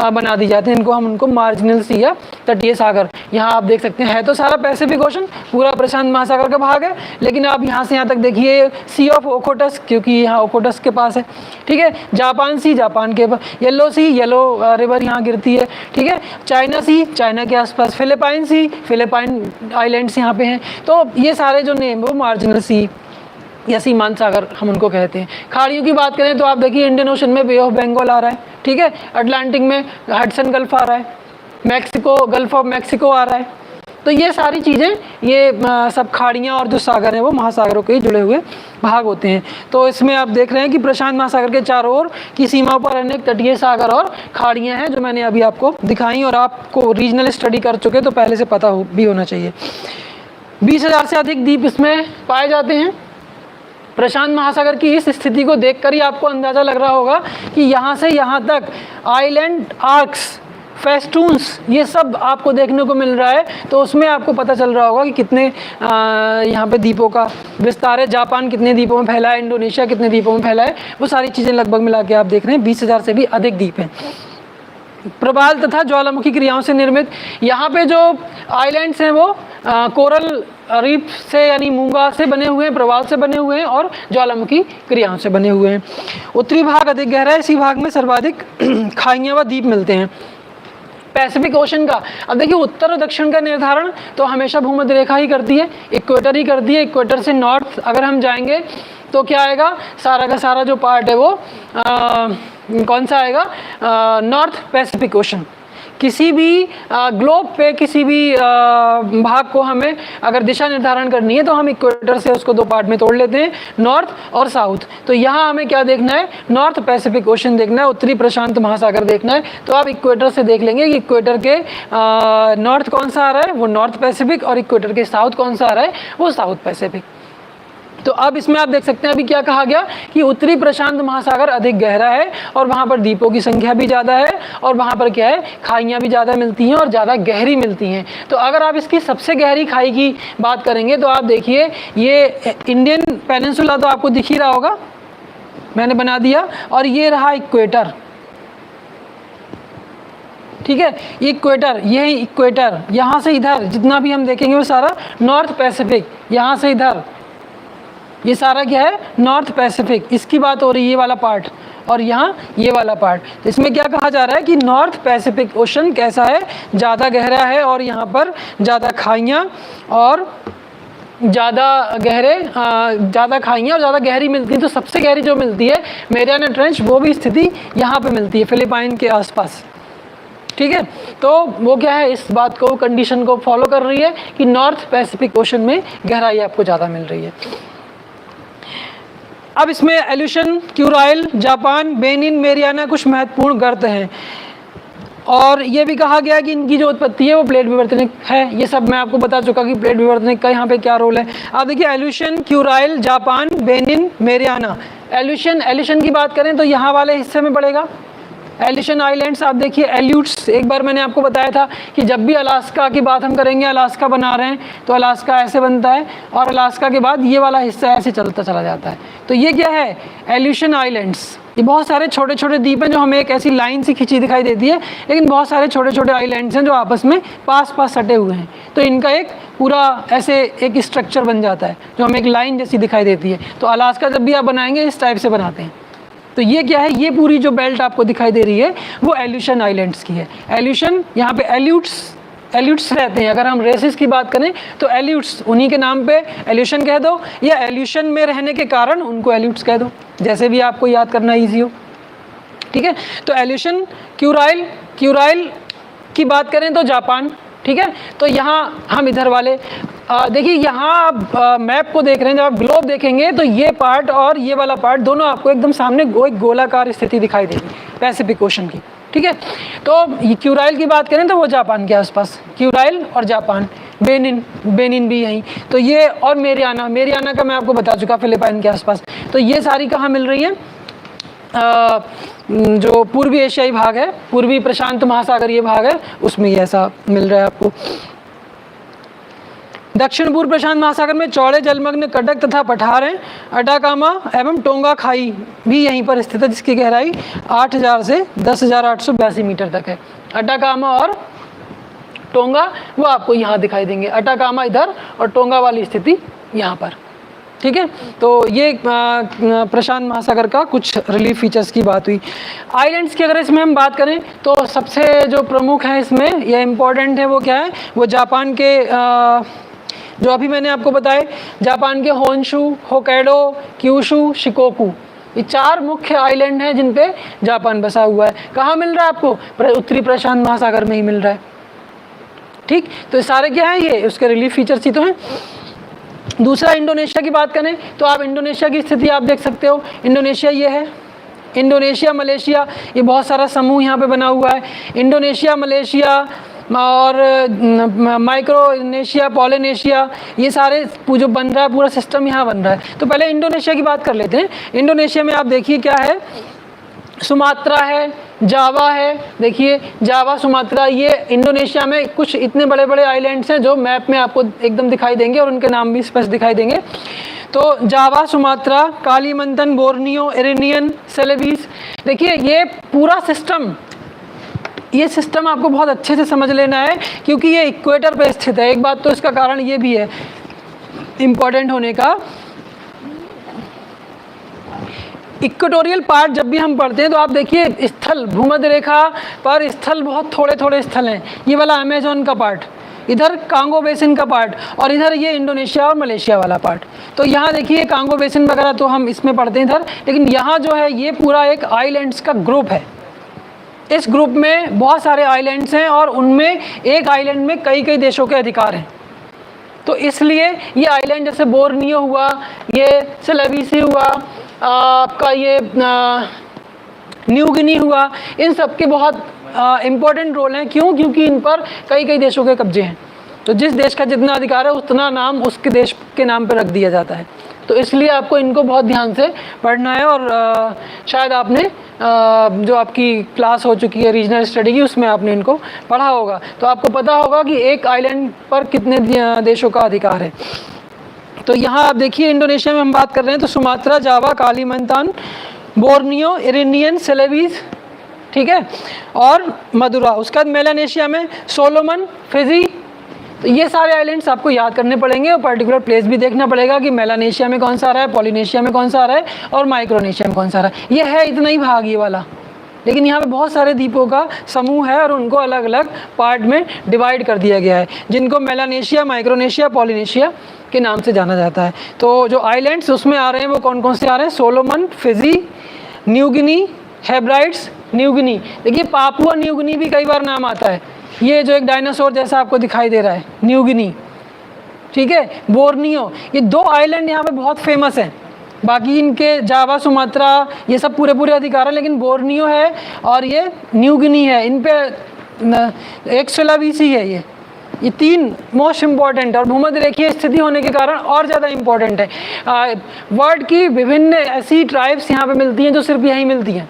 बना दी जाते हैं। इनको हम उनको मार्जिनल सी या तटीय सागर, यहाँ आप देख सकते हैं। है तो सारा पैसिफिक ओशन, पूरा प्रशांत महासागर का भाग है, लेकिन आप यहाँ से यहाँ तक देखिए सी ऑफ ओखोटस, क्योंकि यहाँ ओखोटस के पास है, ठीक है। जापान सी, जापान के पास, येलो सी, येलो रिवर यहाँ गिरती है, ठीक है। चाइना सी, चाइना के आसपास, फिलिपाइन सी, फिलिपाइन आइलैंड्स यहाँ पे हैं। तो ये सारे जो नेम वो मार्जिनल सी या सीमांत सागर हम उनको कहते हैं। खाड़ियों की बात करें तो आप देखिए इंडियन ओशन में बे ऑफ बंगाल आ रहा है, ठीक है। अटलांटिक में हडसन गल्फ आ रहा है, मैक्सिको, गल्फ ऑफ मैक्सिको आ रहा है। तो ये सारी चीज़ें, ये सब खाड़ियाँ और जो सागर हैं वो महासागरों के जुड़े हुए भाग होते हैं। तो इसमें आप देख रहे हैं कि प्रशांत महासागर के चारों ओर की सीमाओं पर अनेक तटीय सागर और खाड़ियाँ हैं, जो मैंने अभी आपको दिखाई, और आपको रीजनल स्टडी कर चुके तो पहले से पता भी होना चाहिए। 20,000 से अधिक द्वीप इसमें पाए जाते हैं। प्रशांत महासागर की इस स्थिति को देखकर ही आपको अंदाज़ा लग रहा होगा कि यहाँ से यहाँ तक आइलैंड आर्क्स, फेस्टून्स, ये सब आपको देखने को मिल रहा है। तो उसमें आपको पता चल रहा होगा कि कितने यहाँ पे द्वीपों का विस्तार है, जापान कितने द्वीपों में फैला है, इंडोनेशिया कितने द्वीपों में फैला है, वो सारी चीज़ें लगभग मिला के आप देख रहे हैं 20,000 से भी अधिक द्वीप हैं। प्रवाल तथा ज्वालामुखी क्रियाओं से निर्मित यहाँ पे जो आइलैंड्स हैं वो कोरल रीफ से यानी मूंगा से बने हुए हैं, प्रवाल से बने हुए हैं और ज्वालामुखी क्रियाओं से बने हुए हैं। उत्तरी भाग अधिक गहरा है, इसी भाग में सर्वाधिक खाइयाँ व द्वीप मिलते हैं। पैसिफिक ओशन का, अब देखिए उत्तर और दक्षिण का निर्धारण तो हमेशा भूमध्य रेखा ही करती है, इक्वेटर ही करती है। इक्वेटर से नॉर्थ अगर हम जाएंगे तो क्या आएगा, सारा का सारा जो पार्ट है वो कौन सा आएगा, नॉर्थ पैसिफिक ओशन। किसी भी ग्लोब पे किसी भी भाग को हमें अगर दिशा निर्धारण करनी है तो हम इक्वेटर से उसको 2 पार्ट में तोड़ लेते हैं, नॉर्थ और साउथ। तो यहाँ हमें क्या देखना है, नॉर्थ पैसिफिक ओशन देखना है, उत्तरी प्रशांत महासागर देखना है। तो आप इक्वेटर से देख लेंगे कि इक्वेटर के नॉर्थ कौन सा आ रहा है, वो नॉर्थ पैसिफिक, और इक्वेटर के साउथ कौन सा आ रहा है, वो साउथ पैसिफिक। तो अब इसमें आप देख सकते हैं अभी क्या कहा गया कि उत्तरी प्रशांत महासागर अधिक गहरा है और वहाँ पर द्वीपों की संख्या भी ज़्यादा है, और वहाँ पर क्या है, खाइयाँ भी ज़्यादा मिलती हैं और ज़्यादा गहरी मिलती हैं। तो अगर आप इसकी सबसे गहरी खाई की बात करेंगे तो आप देखिए ये इंडियन पेनिनसुला तो आपको दिख ही रहा होगा, मैंने बना दिया, और ये रहा इक्वेटर, ठीक है। ये इक्वेटर, यही इक्वेटर, यहाँ से इधर जितना भी हम देखेंगे वो सारा नॉर्थ पैसिफिक, यहाँ से इधर ये सारा क्या है, नॉर्थ पैसिफिक, इसकी बात हो रही है, ये वाला पार्ट, और यहाँ ये वाला पार्ट। तो इसमें क्या कहा जा रहा है कि नॉर्थ पैसिफिक ओशन कैसा है, ज़्यादा गहरा है, और यहाँ पर ज़्यादा खाइयाँ और ज़्यादा गहरे ज़्यादा खाइयाँ और ज़्यादा गहरी मिलती हैं। तो सबसे गहरी जो मिलती है मैरियाना ट्रेंच, वो भी स्थिति यहाँ पे मिलती है, फिलिपाइन के आसपास, ठीक है। तो वो क्या है, इस बात को, कंडीशन को फॉलो कर रही है कि नॉर्थ पैसिफिक ओशन में गहराई आपको ज़्यादा मिल रही है। अब इसमें Aleutian, Kuril, Japan, Bonin, Mariana कुछ महत्वपूर्ण गर्त हैं। और ये भी कहा गया कि इनकी जो उत्पत्ति है वो प्लेट विवर्तनिक है। ये सब मैं आपको बता चुका कि प्लेट विवर्तनिक का यहाँ पे क्या रोल है। आप देखिए Aleutian, Kuril, Japan, Bonin, Mariana. Aleutian की बात करें तो यहाँ वाले हिस्से में पड़ेगा। एल्यूशन आइलैंड्स आप देखिए, एल्यूट्स, एक बार मैंने आपको बताया था कि जब भी अलास्का की बात हम करेंगे, अलास्का बना रहे हैं तो अलास्का ऐसे बनता है और अलास्का के बाद ये वाला हिस्सा ऐसे चलता चला जाता है। तो ये क्या है, एल्यूशन आइलैंड्स। ये बहुत सारे छोटे छोटे द्वीप हैं जो हमें एक ऐसी लाइन से खिंची दिखाई देती है, लेकिन बहुत सारे छोटे छोटे आइलैंड्स हैं जो आपस में पास पास सटे हुए हैं। तो इनका एक पूरा ऐसे एक स्ट्रक्चर बन जाता है जो हमें एक लाइन जैसी दिखाई देती है। तो अलास्का जब भी आप बनाएंगे इस टाइप से बनाते हैं। तो ये क्या है, ये पूरी जो बेल्ट आपको दिखाई दे रही है वो एल्यूशन आइलैंड्स की है। एल्यूशन, यहाँ पे एल्यूट्स रहते हैं। अगर हम रेसिस की बात करें तो एल्यूट्स, उन्हीं के नाम पे एल्यूशन कह दो, या एल्यूशन में रहने के कारण उनको एल्यूट्स कह दो, जैसे भी आपको याद करना ईजी हो। ठीक है, तो एल्यूशन, क्यूराइल की बात करें तो जापान। ठीक है, तो यहाँ हम इधर वाले देखिए, यहाँ आप मैप को देख रहे हैं, जब आप ग्लोब देखेंगे तो ये पार्ट और ये वाला पार्ट दोनों आपको एकदम सामने एक गोलाकार स्थिति दिखाई देगी पैसिफिक ओशन की। ठीक है, तो क्यूराइल की बात करें तो वो जापान के आसपास, क्यूराइल और जापान, बेनिन भी यहीं। तो ये, और मेरियाना का मैं आपको बता चुका, फिलिपाइन के आसपास। तो ये सारी कहाँ मिल रही हैं, जो पूर्वी एशियाई भाग है, पूर्वी प्रशांत महासागरीय भाग है, उसमें ये ऐसा मिल रहा है आपको। दक्षिण पूर्व प्रशांत महासागर में चौड़े जलमग्न कटक तथा पठार हैं। अटाकामा एवं टोंगा खाई भी यहीं पर स्थित है, जिसकी गहराई 8000 से 10,882 मीटर तक है। अटाकामा और टोंगा वो आपको यहाँ दिखाई देंगे, अटाकामा इधर और टोंगा वाली स्थिति यहाँ पर। ठीक है, तो ये प्रशांत महासागर का कुछ रिलीफ फीचर्स की बात हुई। आइलैंड्स की अगर इसमें हम बात करें तो सबसे जो प्रमुख हैं इसमें, ये इम्पोर्टेंट है, वो क्या है, वो जापान के जो अभी मैंने आपको बताए, जापान के होन्शु, होक्काइडो, क्यूशु, शिकोकू, ये 4 मुख्य आइलैंड हैं जिन पे जापान बसा हुआ है। कहाँ मिल रहा है आपको, उत्तरी प्रशांत महासागर में ही मिल रहा है। ठीक, तो ये सारे क्या है, ये उसके रिलीफ फीचर्स ही तो हैं। दूसरा, इंडोनेशिया की बात करें तो आप इंडोनेशिया की स्थिति आप देख सकते हो। इंडोनेशिया ये है, इंडोनेशिया, मलेशिया, ये बहुत सारा समूह यहाँ पे बना हुआ है। इंडोनेशिया, मलेशिया और माइक्रोनेशिया, पॉलिनेशिया, ये सारे जो बन रहा है पूरा सिस्टम यहाँ बन रहा है। तो पहले इंडोनेशिया की बात कर लेते हैं। इंडोनेशिया में आप देखिए क्या है, सुमात्रा है, जावा है। देखिए जावा, सुमात्रा, ये इंडोनेशिया में कुछ इतने बड़े बड़े आइलैंड्स हैं जो मैप में आपको एकदम दिखाई देंगे और उनके नाम भी स्पष्ट दिखाई देंगे। तो जावा, सुमात्रा, कालीमंतन, बोर्नियो, इरेनियन, सेलेबीस। देखिए ये पूरा सिस्टम, ये सिस्टम आपको बहुत अच्छे से समझ लेना है क्योंकि ये इक्वेटर पे स्थित है। एक बात तो इसका कारण ये भी है इम्पोर्टेंट होने का, इक्वेटोरियल पार्ट जब भी हम पढ़ते हैं तो आप देखिए स्थल, भूमध्य रेखा पर स्थल बहुत थोड़े थोड़े स्थल हैं। ये वाला अमेजोन का पार्ट, इधर कांगो बेसिन का पार्ट, और इधर ये इंडोनेशिया और मलेशिया वाला पार्ट। तो यहाँ देखिए कांगो बेसिन वगैरह तो हम इसमें पढ़ते हैं इधर, लेकिन यहाँ जो है ये पूरा एक आइलैंड्स का ग्रुप है। इस ग्रुप में बहुत सारे आइलैंड्स हैं और उनमें एक आइलैंड में कई कई देशों के अधिकार हैं। तो इसलिए ये आइलैंड जैसे बोर्नियो हुआ, ये सेलेबीसी हुआ, आपका ये न्यू गिनी हुआ, इन सब के बहुत इम्पोर्टेंट रोल हैं। क्यों? क्योंकि इन पर कई कई देशों के कब्जे हैं। तो जिस देश का जितना अधिकार है उतना नाम उसके देश के नाम पर रख दिया जाता है। तो इसलिए आपको इनको बहुत ध्यान से पढ़ना है। और शायद आपने जो आपकी क्लास हो चुकी है रीजनल स्टडी की, उसमें आपने इनको पढ़ा होगा, तो आपको पता होगा कि एक आइलैंड पर कितने देशों का अधिकार है। तो यहाँ आप देखिए इंडोनेशिया में हम बात कर रहे हैं तो सुमात्रा, जावा, कालीमंतान, बोर्नियो, इरेनियन, सेलेबीस, ठीक है, और मदुरा। उसके बाद मेलानेशिया में सोलोमन, फिजी। तो ये सारे आइलैंड्स आपको याद करने पड़ेंगे और पर्टिकुलर प्लेस भी देखना पड़ेगा कि मेलानेशिया में कौन सा आ रहा है, पॉलिनेशिया में कौन सा आ रहा है और माइक्रोनेशिया में कौन सा आ रहा है। ये है इतना ही भाग ये वाला, लेकिन यहाँ पे बहुत सारे द्वीपों का समूह है और उनको अलग अलग पार्ट में डिवाइड कर दिया गया है, जिनको मेलानेशिया, माइक्रोनेशिया, पॉलिनेशिया के नाम से जाना जाता है। तो जो आइलैंड्स उसमें आ रहे हैं वो कौन कौन से आ रहे हैं? Solomon, Fiji, New Guinea, Hebrides, New Guinea. देखिए पापुआ न्यू गिनी भी कई बार नाम आता है। ये जो एक डायनासोर जैसा आपको दिखाई दे रहा है, न्यू गिनी, ठीक है, बोर्नियो। ये 2 आइलैंड यहाँ पे बहुत फेमस हैं। बाकी इनके जावा, सुमात्रा, ये सब पूरे पूरे अधिकार हैं, लेकिन बोर्नियो है और ये न्यू गिनी है। इन पे एक्सोलावीसी है ये तीन मोस्ट इम्पॉर्टेंट, और भूमध्य रेखीय स्थिति होने के कारण और ज़्यादा इम्पॉर्टेंट है। वर्ल्ड की विभिन्न ऐसी ट्राइब्स यहाँ पे मिलती हैं जो सिर्फ यहीं मिलती हैं,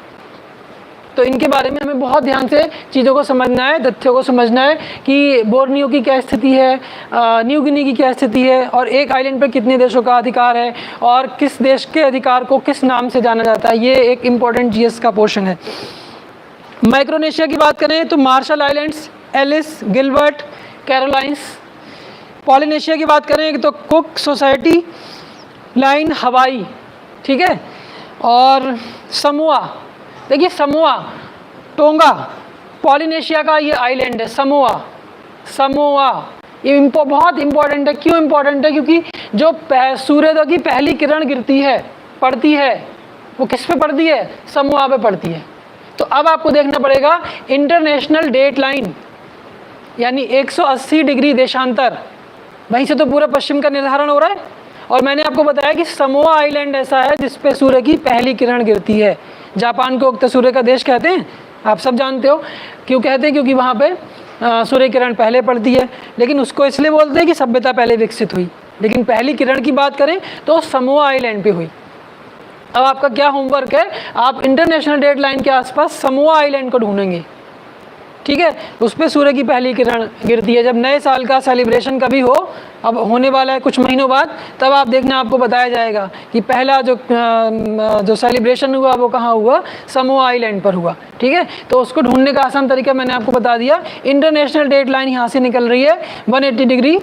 तो इनके बारे में हमें बहुत ध्यान से चीज़ों को समझना है, तथ्यों को समझना है कि बोर्नियो की क्या स्थिति है, न्यू गिनी की क्या स्थिति है, और एक आइलैंड पर कितने देशों का अधिकार है, और किस देश के अधिकार को किस नाम से जाना जाता है। ये एक इम्पॉर्टेंट जीएस का पोर्शन है। माइक्रोनेशिया की बात करें तो Marshall Islands, Ellice, Gilbert, Carolines. Polynesia की बात करें तो कुक सोसाइटी लाइन, हवाई, ठीक है। और समोआ, देखिए समोआ, टोंगा, पॉलिनेशिया का ये आइलैंड है समोआ। समोआ ये बहुत इंपॉर्टेंट है। क्यों इंपॉर्टेंट है? क्योंकि जो सूर्योदय की पहली किरण गिरती है, पड़ती है, वो किस पे पड़ती है? समोआ पे पड़ती है। तो अब आपको देखना पड़ेगा इंटरनेशनल डेट लाइन, यानी 180 डिग्री देशांतर, वहीं से तो पूरा पश्चिम का निर्धारण हो रहा है। और मैंने आपको बताया कि समोआ आइलैंड ऐसा है जिस पे सूर्य की पहली किरण गिरती है। जापान को उगते सूर्य का देश कहते हैं, आप सब जानते हो। क्यों कहते हैं? क्योंकि वहाँ पे सूर्य किरण पहले पड़ती है, लेकिन उसको इसलिए बोलते हैं कि सभ्यता पहले विकसित हुई। लेकिन पहली किरण की बात करें तो समोआ आइलैंड पे हुई। अब आपका क्या होमवर्क है? आप इंटरनेशनल डेट लाइन के आसपास समोआ आइलैंड को ढूंढेंगे, ठीक है। उस पर सूर्य की पहली किरण गिरती है। जब नए साल का सेलिब्रेशन कभी हो, अब होने वाला है कुछ महीनों बाद, तब आप देखना, आपको बताया जाएगा कि पहला जो सेलिब्रेशन हुआ वो कहाँ हुआ? समोआ आइलैंड पर हुआ, ठीक है। तो उसको ढूंढने का आसान तरीका मैंने आपको बता दिया। इंटरनेशनल डेट लाइन यहाँ से निकल रही है 180 डिग्री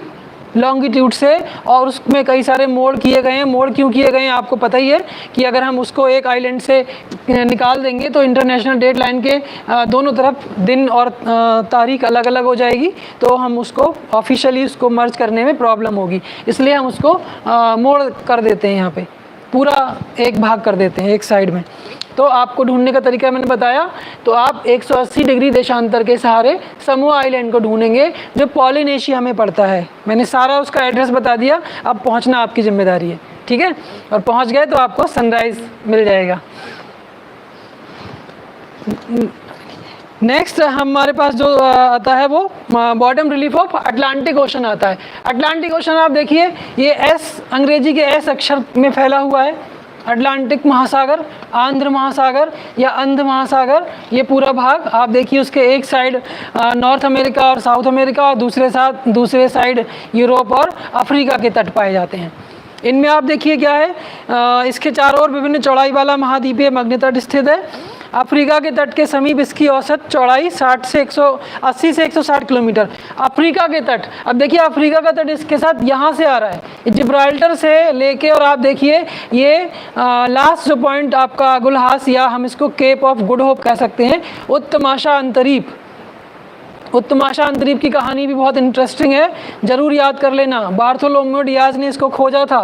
लॉन्गिट्यूड से, और उसमें कई सारे मोड़ किए गए हैं। मोड़ क्यों किए गए हैं आपको पता ही है कि अगर हम उसको एक आइलैंड से निकाल देंगे तो इंटरनेशनल डेट लाइन के दोनों तरफ दिन और तारीख अलग अलग हो जाएगी, तो हम उसको ऑफिशियली उसको मर्ज करने में प्रॉब्लम होगी। इसलिए हम उसको मोड़ कर देते हैं, यहाँ पे पूरा एक भाग कर देते हैं एक साइड में। तो आपको ढूंढने का तरीका मैंने बताया। तो आप 180 डिग्री देशांतर के सहारे समोआ आइलैंड को ढूंढेंगे जो पॉलिनेशिया में पड़ता है। मैंने सारा उसका एड्रेस बता दिया, अब पहुंचना आपकी जिम्मेदारी है, ठीक है। और पहुंच गए तो आपको सनराइज मिल जाएगा। नेक्स्ट हमारे पास जो आता है वो bottom relief of Atlantic ocean आता है। अटलांटिक ओशन आप देखिए, ये एस, अंग्रेजी के एस अक्षर में फैला हुआ है। अटलांटिक महासागर, आंध्र महासागर या अंध महासागर, ये पूरा भाग आप देखिए। उसके एक साइड नॉर्थ अमेरिका और साउथ अमेरिका, और दूसरे साइड यूरोप और अफ्रीका के तट पाए जाते हैं। इनमें आप देखिए क्या है, इसके चारों ओर विभिन्न चौड़ाई वाला महाद्वीपीय मग्न तट स्थित है। अफ्रीका के तट के समीप इसकी औसत चौड़ाई 80 से 160 किलोमीटर। अफ्रीका के तट, अब देखिए अफ्रीका का तट इसके साथ यहाँ से आ रहा है, जिब्राल्टर से लेके, और आप देखिए ये लास्ट जो पॉइंट आपका गुलहास, या हम इसको केप ऑफ गुड होप कह सकते हैं, उत्तमाशा अंतरीप। उत्तमाशा अंतरीप की कहानी भी बहुत इंटरेस्टिंग है, ज़रूर याद कर लेना। बार्थोलोम्यो डियाज ने इसको खोजा था,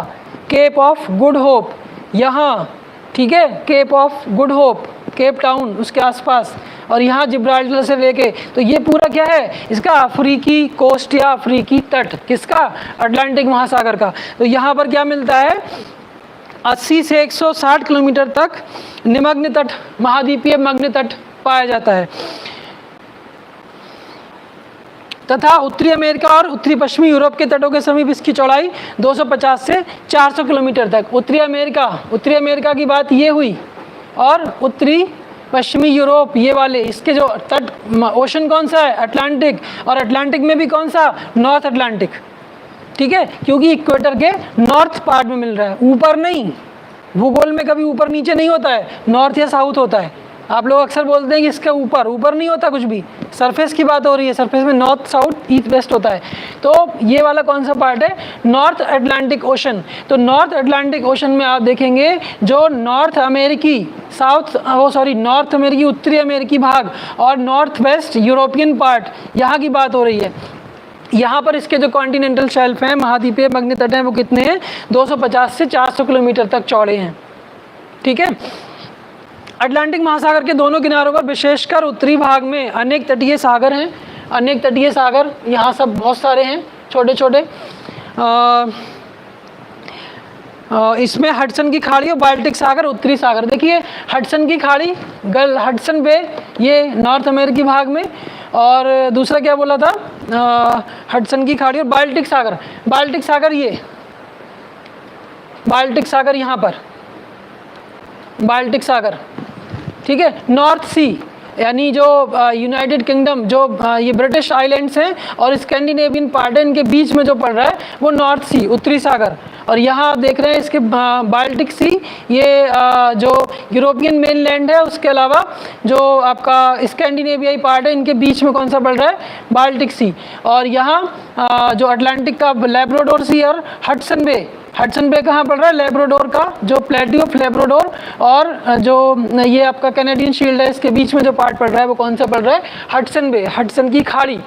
केप ऑफ गुड होप यहाँ, ठीक है। Cape of Good Hope, Cape Town उसके आसपास, और यहाँ जिब्राल्टर से लेके, तो ये पूरा क्या है? इसका अफ्रीकी कोस्ट या अफ्रीकी तट, किसका? अटलांटिक महासागर का। तो यहाँ पर क्या मिलता है? 80 से 160 किलोमीटर तक निमग्न तट, महाद्वीपीय मग्न तट पाया जाता है। तथा उत्तरी अमेरिका और उत्तरी पश्चिमी यूरोप के तटों के समीप इसकी चौड़ाई 250 से 400 किलोमीटर तक। उत्तरी अमेरिका की बात ये हुई, और उत्तरी पश्चिमी यूरोप ये वाले, इसके जो तट, ओशन कौन सा है? अटलांटिक, और अटलांटिक में भी कौन सा? नॉर्थ अटलांटिक, ठीक है। क्योंकि इक्वेटर के नॉर्थ पार्ट में मिल रहा है, ऊपर नहीं। भूगोल में कभी ऊपर नीचे नहीं होता है, नॉर्थ या साउथ होता है। आप लोग अक्सर बोलते हैं कि इसका ऊपर नहीं होता कुछ भी, सरफेस की बात हो रही है। सरफेस में नॉर्थ, साउथ, ईस्ट, वेस्ट होता है। तो ये वाला कौन सा पार्ट है? North Atlantic ocean. तो नॉर्थ अटलांटिक ओशन में आप देखेंगे जो नॉर्थ अमेरिकी उत्तरी अमेरिकी भाग और नॉर्थ वेस्ट यूरोपियन पार्ट, यहाँ की बात हो रही है। यहाँ पर इसके जो कॉन्टिनेंटल शेल्फ हैं, महाद्वीपीय मग्न तट हैं, वो कितने हैं? 250 से 400 किलोमीटर तक चौड़े हैं, ठीक है। अटलांटिक महासागर के दोनों किनारों पर, विशेषकर उत्तरी भाग में, अनेक तटीय सागर हैं। अनेक तटीय सागर यहाँ सब बहुत सारे हैं, छोटे छोटे। इसमें हडसन की खाड़ी और बाल्टिक सागर, उत्तरी सागर। देखिए हडसन की खाड़ी, हडसन बे, ये नॉर्थ अमेरिकी भाग में, और दूसरा क्या बोला था, हडसन की खाड़ी और बाल्टिक सागर। बाल्टिक सागर ये, बाल्टिक सागर यहाँ पर, बाल्टिक सागर, ठीक है। नॉर्थ सी यानी जो यूनाइटेड किंगडम, जो ये ब्रिटिश आइलैंड्स हैं और स्कैंडिनेवियन पार्ट है, इनके बीच में जो पड़ रहा है वो नॉर्थ सी, उत्तरी सागर। और यहाँ आप देख रहे हैं इसके बाल्टिक सी, ये जो यूरोपियन मेनलैंड है, उसके अलावा जो आपका स्कैंडिनेवियाई पार्ट है, इनके बीच में कौन सा पड़ रहा है, बाल्टिक सी। और यहाँ जो अटलांटिक का लैब्राडोर सी और हडसन बे, हडसन बे कहाँ पड़ रहा है, लैब्राडोर का जो प्लेट्यू ऑफ लैब्राडोर और जो ये आपका कैनेडियन शील्ड है, इसके बीच में जो पार्ट पड़ रहा है वो कौन सा पड़ रहा है, हडसन बे, हडसन की खाड़ी।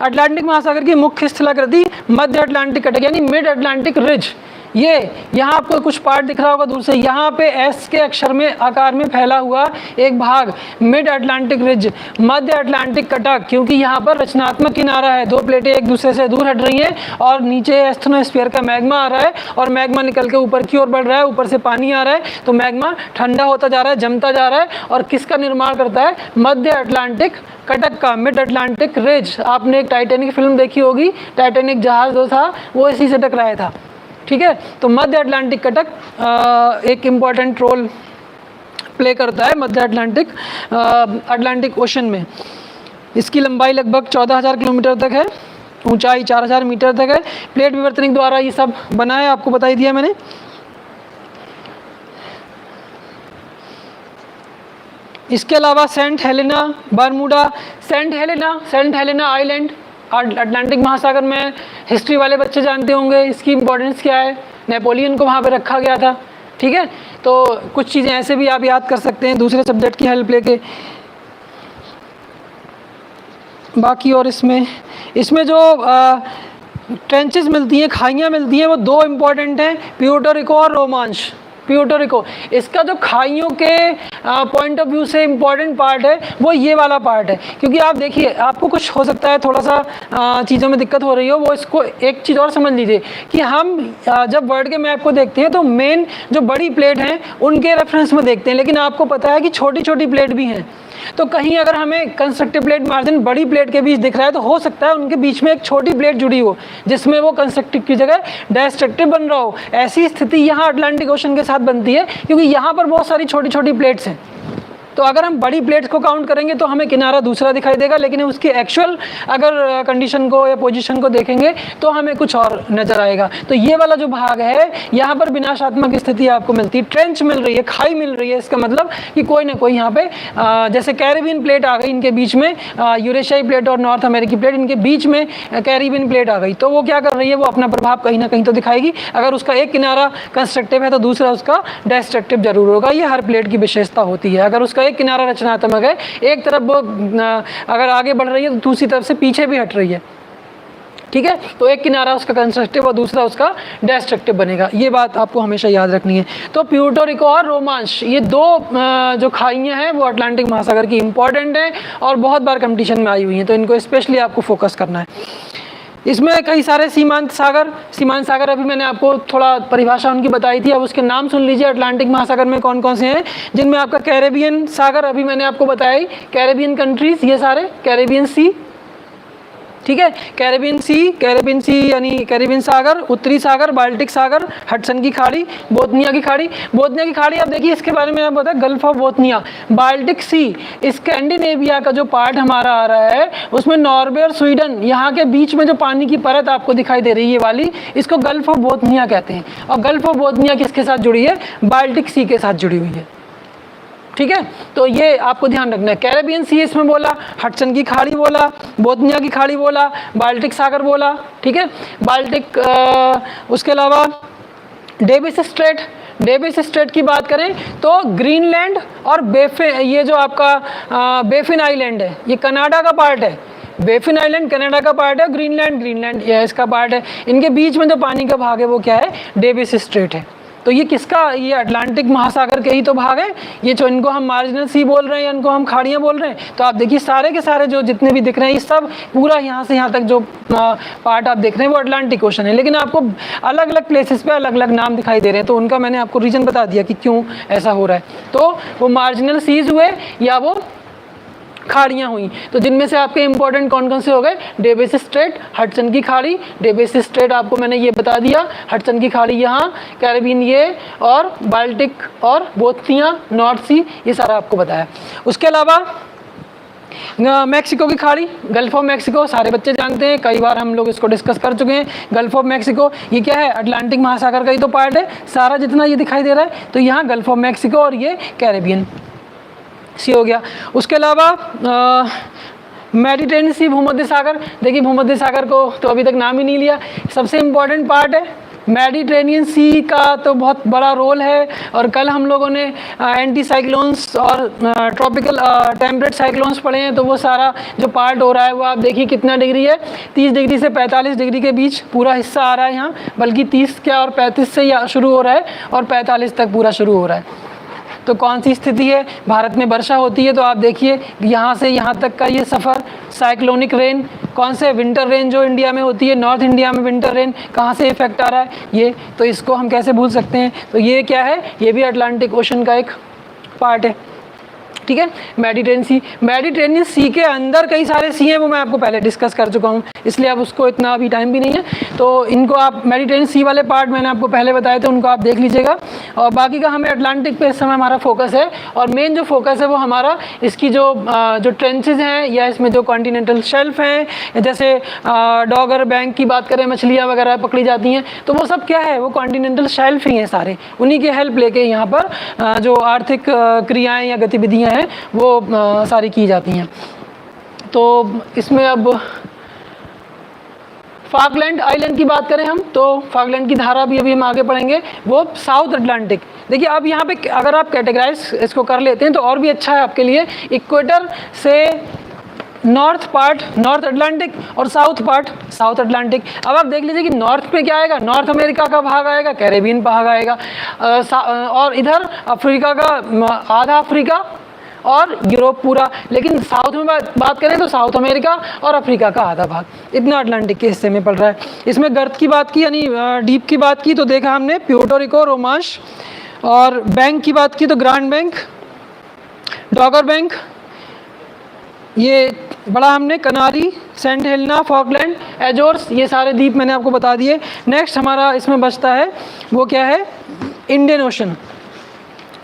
अटलांटिक महासागर की मुख्य स्थलाकृति मध्य अटलांटिक कटक यानी मिड अटलांटिक रिज। ये यहाँ आपको कुछ पार्ट दिख रहा होगा दूर से, यहाँ पे एस के अक्षर में आकार में फैला हुआ एक भाग मिड अटलांटिक रिज, मध्य अटलांटिक कटक, क्योंकि यहाँ पर रचनात्मक किनारा है, दो प्लेटें एक दूसरे से दूर हट रही हैं और नीचे एस्थनोस्फीयर का मैग्मा आ रहा है और मैग्मा निकल के ऊपर की ओर बढ़ रहा है, ऊपर से पानी आ रहा है, तो मैग्मा ठंडा होता जा रहा है, जमता जा रहा है और किसका निर्माण करता है, मध्य अटलांटिक कटक का, मिड अटलांटिक रिज। आपने एक टाइटैनिक फिल्म देखी होगी, टाइटैनिक जहाज जो था वो इसी से टकराया था, ठीक है। तो मध्य अटलांटिक कटक एक इम्पॉर्टेंट रोल प्ले करता है मध्य अटलांटिक ओशन में। इसकी लंबाई लगभग 14,000 किलोमीटर तक है, ऊंचाई 4,000 मीटर तक है। प्लेट विवर्तनिक द्वारा ये सब बना है, आपको बता ही दिया मैंने। इसके अलावा Saint Helena, Bermuda, Saint Helena island Atlantic महासागर में, हिस्ट्री वाले बच्चे जानते होंगे इसकी इम्पोर्टेंस क्या है, नेपोलियन को वहाँ पे रखा गया था, ठीक है। तो कुछ चीज़ें ऐसे भी आप याद कर सकते हैं दूसरे सब्जेक्ट की हेल्प लेके। बाकी और इसमें जो ट्रेंचेस मिलती हैं, खाइयाँ मिलती हैं, वो दो इम्पॉर्टेंट हैं, प्यूर्टो रिको और रोमांच। प्यूर्टो रिको, इसका जो खाइयों के पॉइंट ऑफ व्यू से इम्पॉर्टेंट पार्ट है वो ये वाला पार्ट है, क्योंकि आप देखिए, आपको कुछ हो सकता है थोड़ा सा चीज़ों में दिक्कत हो रही हो, वो इसको एक चीज़ और समझ लीजिए कि हम जब वर्ल्ड के मैप को देखते हैं तो मेन जो बड़ी प्लेट हैं उनके रेफरेंस में देखते हैं, लेकिन आपको पता है कि छोटी छोटी प्लेट भी हैं। तो कहीं अगर हमें कंस्ट्रक्टिव प्लेट मार्जिन बड़ी प्लेट के बीच दिख रहा है तो हो सकता है उनके बीच में एक छोटी प्लेट जुड़ी हो जिसमें वो कंस्ट्रक्टिव की जगह डिस्ट्रक्टिव बन रहा हो। ऐसी स्थिति यहाँ अटलांटिक ओशन के साथ बनती है क्योंकि यहाँ पर बहुत सारी छोटी छोटी प्लेट्स हैं। तो अगर हम बड़ी प्लेट्स को काउंट करेंगे तो हमें किनारा दूसरा दिखाई देगा, लेकिन उसकी एक्चुअल अगर कंडीशन को या पोजीशन को देखेंगे तो हमें कुछ और नज़र आएगा। तो ये वाला जो भाग है यहाँ पर विनाशात्मक स्थिति आपको मिलती है, ट्रेंच मिल रही है, खाई मिल रही है। इसका मतलब कि कोई ना कोई यहाँ पे जैसे कैरेबियन प्लेट आ गई इनके बीच में, यूरेशियाई प्लेट और नॉर्थ अमेरिकी प्लेट, इनके बीच में कैरेबियन प्लेट आ गई, तो वो क्या कर रही है, वो अपना प्रभाव कहीं ना कहीं तो दिखाएगी। अगर उसका एक किनारा कंस्ट्रक्टिव है तो दूसरा उसका डिस्ट्रक्टिव जरूर होगा। ये हर प्लेट की विशेषता होती है। अगर उसका एक किनारा रचनात्मक है, एक तरफ वो अगर आगे बढ़ रही है तो दूसरी तरफ से पीछे भी हट रही है, ठीक है, तो एक किनारा उसका कंस्ट्रक्टिव और दूसरा उसका डिस्ट्रक्टिव बनेगा। ये बात आपको हमेशा याद रखनी है। तो प्यूर्टो रिको और रोमांच, ये दो जो खाइयाँ हैं वो अटलांटिक महासागर की इंपॉर्टेंट हैं और बहुत बार कंपटीशन में आई हुई हैं, तो इनको स्पेशली आपको फोकस करना है। इसमें कई सारे सीमांत सागर अभी मैंने आपको थोड़ा परिभाषा उनकी बताई थी, अब उसके नाम सुन लीजिए। अटलांटिक महासागर में कौन कौन से हैं, जिनमें आपका कैरेबियन सागर, अभी मैंने आपको बताया, कैरेबियन कंट्रीज, ये सारे कैरेबियन सी, ठीक है, कैरेबियन सी यानी कैरेबियन सागर, उत्तरी सागर, बाल्टिक सागर, हडसन की खाड़ी, बोथनिया की खाड़ी आप देखिए, इसके बारे में आपको पता है, Gulf of Bothnia, Baltic Sea, Scandinavia का जो पार्ट हमारा आ रहा है उसमें नॉर्वे और स्वीडन, यहाँ के बीच में जो पानी की परत आपको दिखाई दे रही है वाली, इसको गल्फ ऑफ बोथनिया कहते हैं। और गल्फ ऑफ बोथनिया किसके साथ जुड़ी है, बाल्टिक सी के साथ जुड़ी हुई है, ठीक है। तो ये आपको ध्यान रखना है। कैरेबियन सी इसमें बोला, हडसन की खाड़ी बोला, बोथनिया की खाड़ी बोला, बाल्टिक सागर बोला, ठीक है। बाल्टिक उसके अलावा डेविस स्ट्रेट की बात करें तो ग्रीनलैंड और ये जो आपका बेफिन आइलैंड है, ये कनाडा का पार्ट है। बेफिन आइलैंड कनाडा का पार्ट है, ग्रीनलैंड ये इसका पार्ट है। इनके बीच में जो पानी का भाग है वो क्या है, डेविस स्ट्रेट है। तो ये किसका, ये अटलांटिक महासागर के ही तो भाग है। ये जो इनको हम मार्जिनल सी बोल रहे हैं, इनको हम खाड़ियाँ बोल रहे हैं। तो आप देखिए सारे के सारे जो जितने भी दिख रहे हैं, ये सब पूरा यहाँ से यहाँ तक जो पार्ट आप देख रहे हैं वो अटलांटिक ओशन है, लेकिन आपको अलग अलग प्लेसेस पे अलग अलग नाम दिखाई दे रहे हैं। तो उनका मैंने आपको रीज़न बता दिया कि क्यों ऐसा हो रहा है। तो वो मार्जिनल सीज हुए या वो खाड़ियाँ हुई। तो जिनमें से आपके इंपॉर्टेंट कौन कौन से हो गए, डेविस स्ट्रेट, हडसन की खाड़ी, डेविस स्ट्रेट आपको मैंने ये बता दिया, हडसन की खाड़ी यहाँ, कैरेबियन ये, और बाल्टिक और बोथिया, नॉर्थ सी, ये सारा आपको बताया। उसके अलावा मैक्सिको की खाड़ी, गल्फ ऑफ मैक्सिको, सारे बच्चे जानते हैं, कई बार हम लोग इसको डिस्कस कर चुके हैं। गल्फ ऑफ मैक्सिको ये क्या है, अटलांटिक महासागर का ही तो पार्ट है, सारा जितना ये दिखाई दे रहा है, तो यहाँ गल्फ ऑफ मैक्सिको और ये कैरेबियन सी हो गया। उसके अलावा मेडिटेरेनियन सी, भूमध्य सागर, देखिए भूमध्य सागर को तो अभी तक नाम ही नहीं लिया, सबसे इम्पॉर्टेंट पार्ट है। मेडिटेरेनियन सी का तो बहुत बड़ा रोल है, और कल हम लोगों ने एंटी साइक्लोन्स और ट्रॉपिकल टेम्परेट साइक्लोन्स पढ़े हैं, तो वो सारा जो पार्ट हो रहा है वो आप देखिए कितना डिग्री है, 30 डिग्री से 45 डिग्री के बीच पूरा हिस्सा आ रहा है यहाँ, बल्कि 30 क्या और 35 से ही शुरू हो रहा है और 45 तक पूरा शुरू हो रहा है। तो कौन सी स्थिति है, भारत में वर्षा होती है, तो आप देखिए यहाँ से यहाँ तक का ये सफ़र, साइक्लोनिक रेन, कौन से विंटर रेन जो इंडिया में होती है, नॉर्थ इंडिया में विंटर रेन कहाँ से इफेक्ट आ रहा है ये, तो इसको हम कैसे भूल सकते हैं। तो ये क्या है, ये भी अटलांटिक ओशन का एक पार्ट है, ठीक है। मेडिटेरेनियन सी के अंदर कई सारे सी हैं, वो मैं आपको पहले डिस्कस कर चुका हूँ, इसलिए अब उसको इतना अभी टाइम भी नहीं है, तो इनको आप मेडिटेरेनियन सी वाले पार्ट मैंने आपको पहले बताए थे, उनको आप देख लीजिएगा। और बाकी का हमें अटलांटिक पे इस समय हमारा फोकस है, और मेन जो फोकस है वो हमारा इसकी जो ट्रेंचेज हैं, या इसमें जो कॉन्टिनेंटल शेल्फ हैं, जैसे डॉगर बैंक की बात करें, मछलियाँ वगैरह पकड़ी जाती हैं, तो वो सब क्या है, वो कॉन्टिनेंटल शेल्फ ही हैं सारे, उन्हीं की हेल्प लेके यहाँ पर जो आर्थिक क्रियाएँ या गतिविधियाँ हैं वो सारी की जाती हैं। तो इसमें अब फाकलैंड आइलैंड की बात करें हम, तो फाकलैंड की धारा भी अभी हम आगे पढ़ेंगे, वो साउथ अटलांटिक। देखिए अब यहाँ पे अगर आप कैटेगराइज इसको कर लेते हैं तो और भी अच्छा है आपके लिए, इक्वेटर से नॉर्थ पार्ट नॉर्थ अटलांटिक और साउथ पार्ट साउथ अटलांटिक। अब आप देख लीजिए कि नॉर्थ पे क्या आएगा, नॉर्थ अमेरिका का भाग आएगा, कैरेबियन भाग आएगा, और इधर अफ्रीका का आधा अफ्रीका और यूरोप पूरा। लेकिन साउथ में बात करें तो साउथ अमेरिका और अफ्रीका का आधा भाग, इतना अटलांटिक के हिस्से में पड़ रहा है। इसमें गर्त की बात की, यानी डीप की बात की, तो देखा हमने प्यूर्टो रिको, रोमाश, और बैंक की बात की तो ग्रांड बैंक, डॉगर बैंक, ये बड़ा हमने कनारी, सेंट हेलेना, फॉकलैंड, एजोर्स, ये सारे द्वीप मैंने आपको बता दिए। नेक्स्ट हमारा इसमें बचता है वो क्या है, इंडियन ओशन,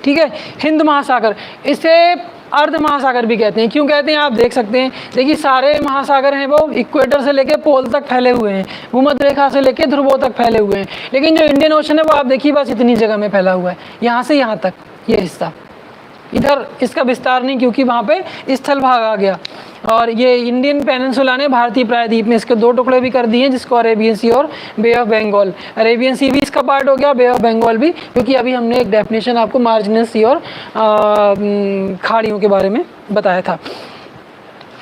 ठीक है, हिंद महासागर, इसे अर्ध महासागर भी कहते हैं। क्यों कहते हैं आप देख सकते हैं, देखिए सारे महासागर हैं वो इक्वेटर से लेके पोल तक फैले हुए हैं, भूमध्य रेखा से लेके ध्रुवों तक फैले हुए हैं, लेकिन जो इंडियन ओशन है वो आप देखिए बस इतनी जगह में फैला हुआ है, यहाँ से यहाँ तक ये हिस्सा, इधर इसका विस्तार नहीं, क्योंकि वहाँ पे स्थल भाग आ गया। और ये इंडियन पेनिनसुला ने भारतीय प्रायद्वीप में इसके दो टुकड़े भी कर दिए हैं, जिसको अरेबियन सी और बे ऑफ बंगाल, अरेबियन सी भी इसका पार्ट हो गया, बे ऑफ बंगाल भी, क्योंकि अभी हमने एक डेफिनेशन आपको मार्जिनल सी और खाड़ियों के बारे में बताया था।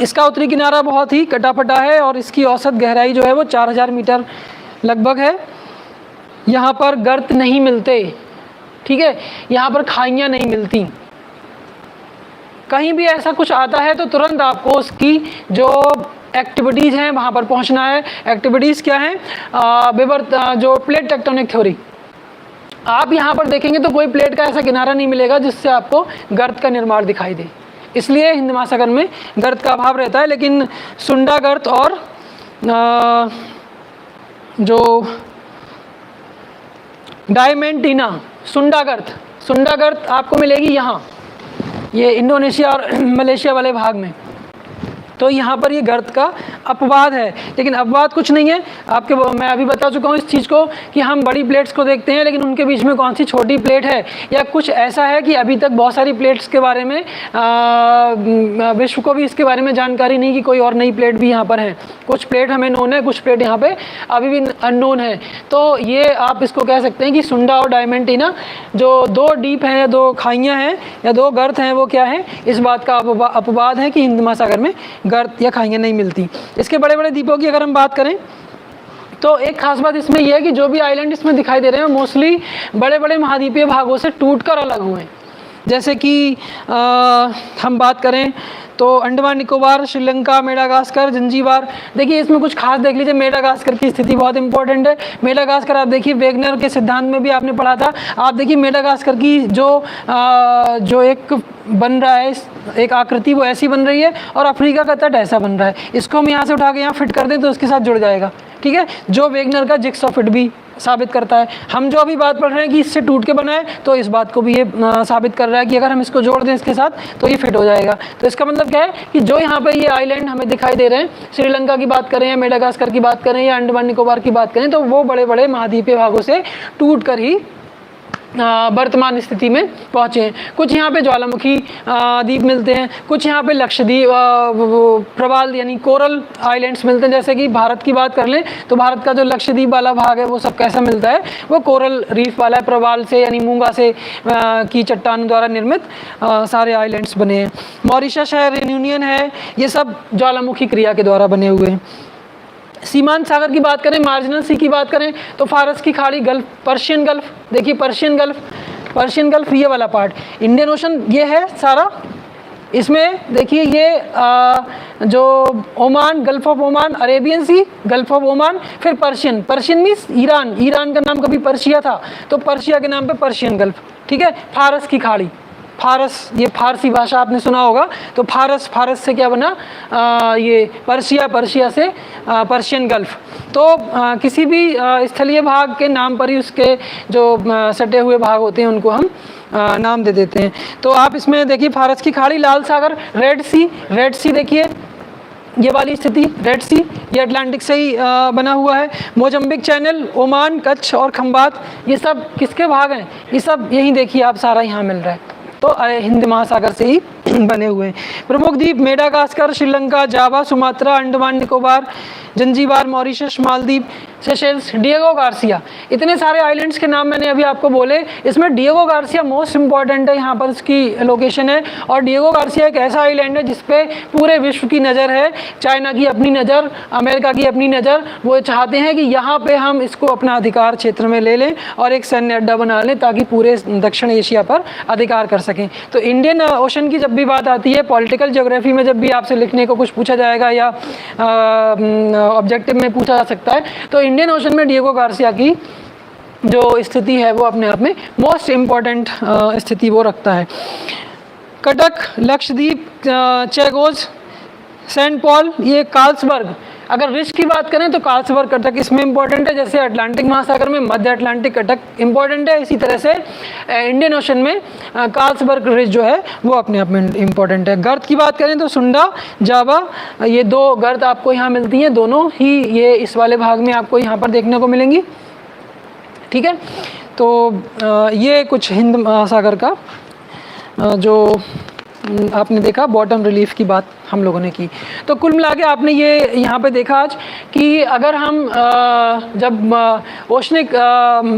इसका उत्तरी किनारा बहुत ही कटापटा है और इसकी औसत गहराई जो है वो 4000 मीटर लगभग है। यहाँ पर गर्त नहीं मिलते, ठीक है, यहाँ पर खाइयाँ नहीं मिलती, कहीं भी ऐसा कुछ आता है तो तुरंत आपको उसकी जो एक्टिविटीज़ हैं वहाँ पर पहुँचना है। एक्टिविटीज़ क्या हैं, जो प्लेट टेक्टोनिक थ्योरी, आप यहाँ पर देखेंगे तो कोई प्लेट का ऐसा किनारा नहीं मिलेगा जिससे आपको गर्त का निर्माण दिखाई दे, इसलिए हिंद महासागर में गर्त का अभाव रहता है। लेकिन सुंडा गर्त और जो डायमेंटिना सुंडा गर्त आपको मिलेगी यहाँ, ये इंडोनेशिया और मलेशिया वाले भाग में। तो यहाँ पर ये गर्त का अपवाद है, लेकिन अपवाद कुछ नहीं है आपके, मैं अभी बता चुका हूँ इस चीज़ को कि हम बड़ी प्लेट्स को देखते हैं, लेकिन उनके बीच में कौन सी छोटी प्लेट है, या कुछ ऐसा है कि अभी तक बहुत सारी प्लेट्स के बारे में विश्व को भी इसके बारे में जानकारी नहीं कि कोई और नई प्लेट भी यहाँ पर है। कुछ प्लेट हमें नोन है, कुछ प्लेट यहाँ पे अभी भी अननोन है। तो ये आप इसको कह सकते हैं कि सुंडा और डायमेंटिना जो दो डीप हैं या दो खाइयाँ हैं या दो गर्त हैं, वो क्या है, इस बात का अपवाद है कि हिंद महासागर में गर्त या खाइयाँ नहीं मिलती। इसके बड़े बड़े द्वीपों की अगर हम बात करें तो एक खास बात इसमें यह है कि जो भी आइलैंड इसमें दिखाई दे रहे हैं मोस्टली बड़े बड़े महाद्वीपीय भागों से टूटकर अलग हुए हैं। जैसे कि हम बात करें तो अंडमान निकोबार, श्रीलंका, मेडागास्कर, जंजीबार। देखिए इसमें कुछ खास देख लीजिए, मेडागास्कर की स्थिति बहुत इंपॉर्टेंट है। मेडागास्कर आप देखिए वेगनर के सिद्धांत में भी आपने पढ़ा था। आप देखिए मेडागास्कर की जो एक बन रहा है, एक आकृति वो ऐसी बन रही है और अफ्रीका का तट ऐसा बन रहा है। इसको हम यहाँ से उठा के यहाँ फिट कर दें तो उसके साथ जुड़ जाएगा, ठीक है, जो वेगनर का जिग्सॉ फिट भी साबित करता है। हम जो अभी बात पढ़ रहे हैं कि इससे टूट के बना है, तो इस बात को भी ये साबित कर रहा है कि अगर हम इसको जोड़ दें इसके साथ तो ये फिट हो जाएगा। तो इसका मतलब क्या है कि जो यहाँ पे ये आइलैंड हमें दिखाई दे रहे हैं, श्रीलंका की बात करें या मेडागास्कर की बात करें या अंडमान निकोबार की बात करें, तो वो बड़े बड़े महाद्वीपीय भागों से टूट कर ही वर्तमान स्थिति में पहुँचे हैं। कुछ यहाँ पे ज्वालामुखी द्वीप मिलते हैं, कुछ यहाँ पे लक्षद्वीप प्रवाल यानी कोरल आइलैंड्स मिलते हैं। जैसे कि भारत की बात कर लें तो भारत का जो लक्षद्वीप वाला भाग है वो सब कैसा मिलता है, वो कोरल रीफ वाला है, प्रवाल से यानी मूंगा से की चट्टान द्वारा निर्मित सारे आइलैंड्स बने हैं। मॉरिशस है, रेयूनियन है, ये सब ज्वालामुखी क्रिया के द्वारा बने हुए हैं। सीमांत सागर की बात करें, मार्जिनल सी की बात करें तो फारस की खाड़ी, गल्फ, पर्शियन गल्फ, देखिए पर्शियन गल्फ ये वाला पार्ट, इंडियन ओशन ये है सारा। इसमें देखिए ये जो Oman, Gulf of Oman, Arabian Sea, Gulf of Oman, फिर पर्शियन मीन्स ईरान का नाम कभी पर्शिया था तो पर्शिया के नाम पे पर्शियन गल्फ, ठीक है। फारस की खाड़ी, फारस, ये फारसी भाषा आपने सुना होगा, तो फारस से क्या बना, ये पर्शिया से पर्शियन गल्फ। तो किसी भी स्थलीय भाग के नाम पर ही उसके जो सटे हुए भाग होते हैं उनको हम नाम दे देते हैं। तो आप इसमें देखिए फारस की खाड़ी, लाल सागर, रेड सी देखिए ये वाली स्थिति, रेड सी ये अटलांटिक से ही बना हुआ है। मोजम्बिक चैनल, ओमान, कच्छ और खंबात, ये सब किसके भाग हैं, ये सब यही देखिए आप सारा यहाँ मिल रहा है, तो हिंद महासागर से ही बने हुए हैं। प्रमुख द्वीप Madagascar, Sri Lanka, Java, Sumatra, Andaman Nicobar, Zanzibar, Mauritius, Maldives, Seychelles, Diego Garcia. इतने सारे आइलैंड्स के नाम मैंने अभी आपको बोले, इसमें डिएगो गार्सिया मोस्ट इंपॉर्टेंट है, यहाँ पर इसकी लोकेशन है। और डिएगो गार्सिया एक ऐसा आइलैंड है जिसपे पूरे विश्व की नज़र है, चाइना की अपनी नज़र, अमेरिका की अपनी नज़र। वो चाहते हैं कि यहाँ पे हम इसको अपना अधिकार क्षेत्र में ले लें और एक सैन्य अड्डा बना लें ताकि पूरे दक्षिण एशिया पर अधिकार कर सकें। तो इंडियन ओशन की जब भी बात आती है, पॉलिटिकल ज्योग्राफी में जब भी आपसे लिखने को कुछ पूछा जाएगा या ऑब्जेक्टिव में पूछा जा सकता है, तो इंडियन ओशन में डिएगो गार्सिया की जो स्थिति है वो अपने आप में मोस्ट इम्पॉर्टेंट स्थिति वो रखता है। कटक, लक्षद्वीप, चैगोज, सेंट पॉल, ये कार्लसबर्ग। अगर रिच की बात करें तो कार्लसबर्ग कटक इसमें इंपॉर्टेंट है, जैसे अटलांटिक महासागर में मध्य अटलांटिक कटक इंपॉर्टेंट है, इसी तरह से इंडियन ओशन में कार्लसबर्ग रिज जो है वो अपने आप में इंपॉर्टेंट है। गर्त की बात करें तो सुंडा, जावा, ये दो गर्त आपको यहाँ मिलती हैं, दोनों ही ये इस वाले भाग में आपको यहाँ पर देखने को मिलेंगी, ठीक है। तो ये कुछ हिंद महासागर का जो आपने देखा बॉटम रिलीफ की बात हम लोगों ने की। तो कुल मिला के आपने ये यहाँ पे देखा आज कि अगर हम जब ओशनिक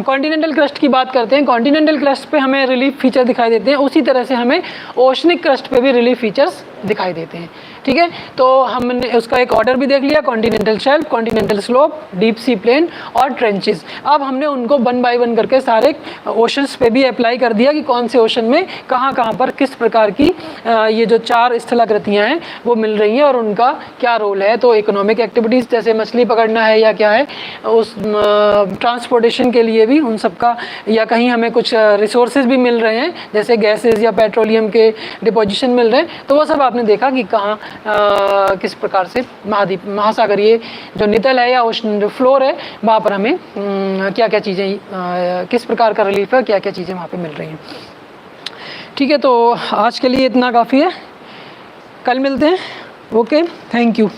कॉन्टिनेंटल क्रस्ट की बात करते हैं, कॉन्टिनेंटल क्रस्ट पे हमें रिलीफ फीचर दिखाई देते हैं, उसी तरह से हमें ओशनिक क्रस्ट पे भी रिलीफ फीचर्स दिखाई देते हैं, ठीक है। तो हमने उसका एक ऑर्डर भी देख लिया, continental shelf, continental slope, deep sea plain और ट्रेंचेस। अब हमने उनको 1 बाय 1 करके सारे ओशंस पे भी अप्लाई कर दिया कि कौन से ओशन में कहाँ कहाँ पर किस प्रकार की ये जो 4 स्थलाकृतियाँ हैं वो मिल रही हैं और उनका क्या रोल है। तो इकोनॉमिक एक्टिविटीज़ जैसे मछली पकड़ना है या क्या है, उस ट्रांसपोर्टेशन के लिए भी उन सबका, या कहीं हमें कुछ रिसोर्सेज भी मिल रहे हैं जैसे गैसेज या पेट्रोलियम के डिपोजिशन मिल रहे हैं, तो वो सब आपने देखा कि कहाँ किस प्रकार से महाद्वीप महासागरीय जो नितल है या ओशन जो फ्लोर है वहाँ पर हमें क्या क्या चीज़ें, किस प्रकार का रिलीफ है, क्या क्या चीज़ें वहाँ पे मिल रही हैं, ठीक है। तो आज के लिए इतना काफ़ी है, कल मिलते हैं। Okay, thank you.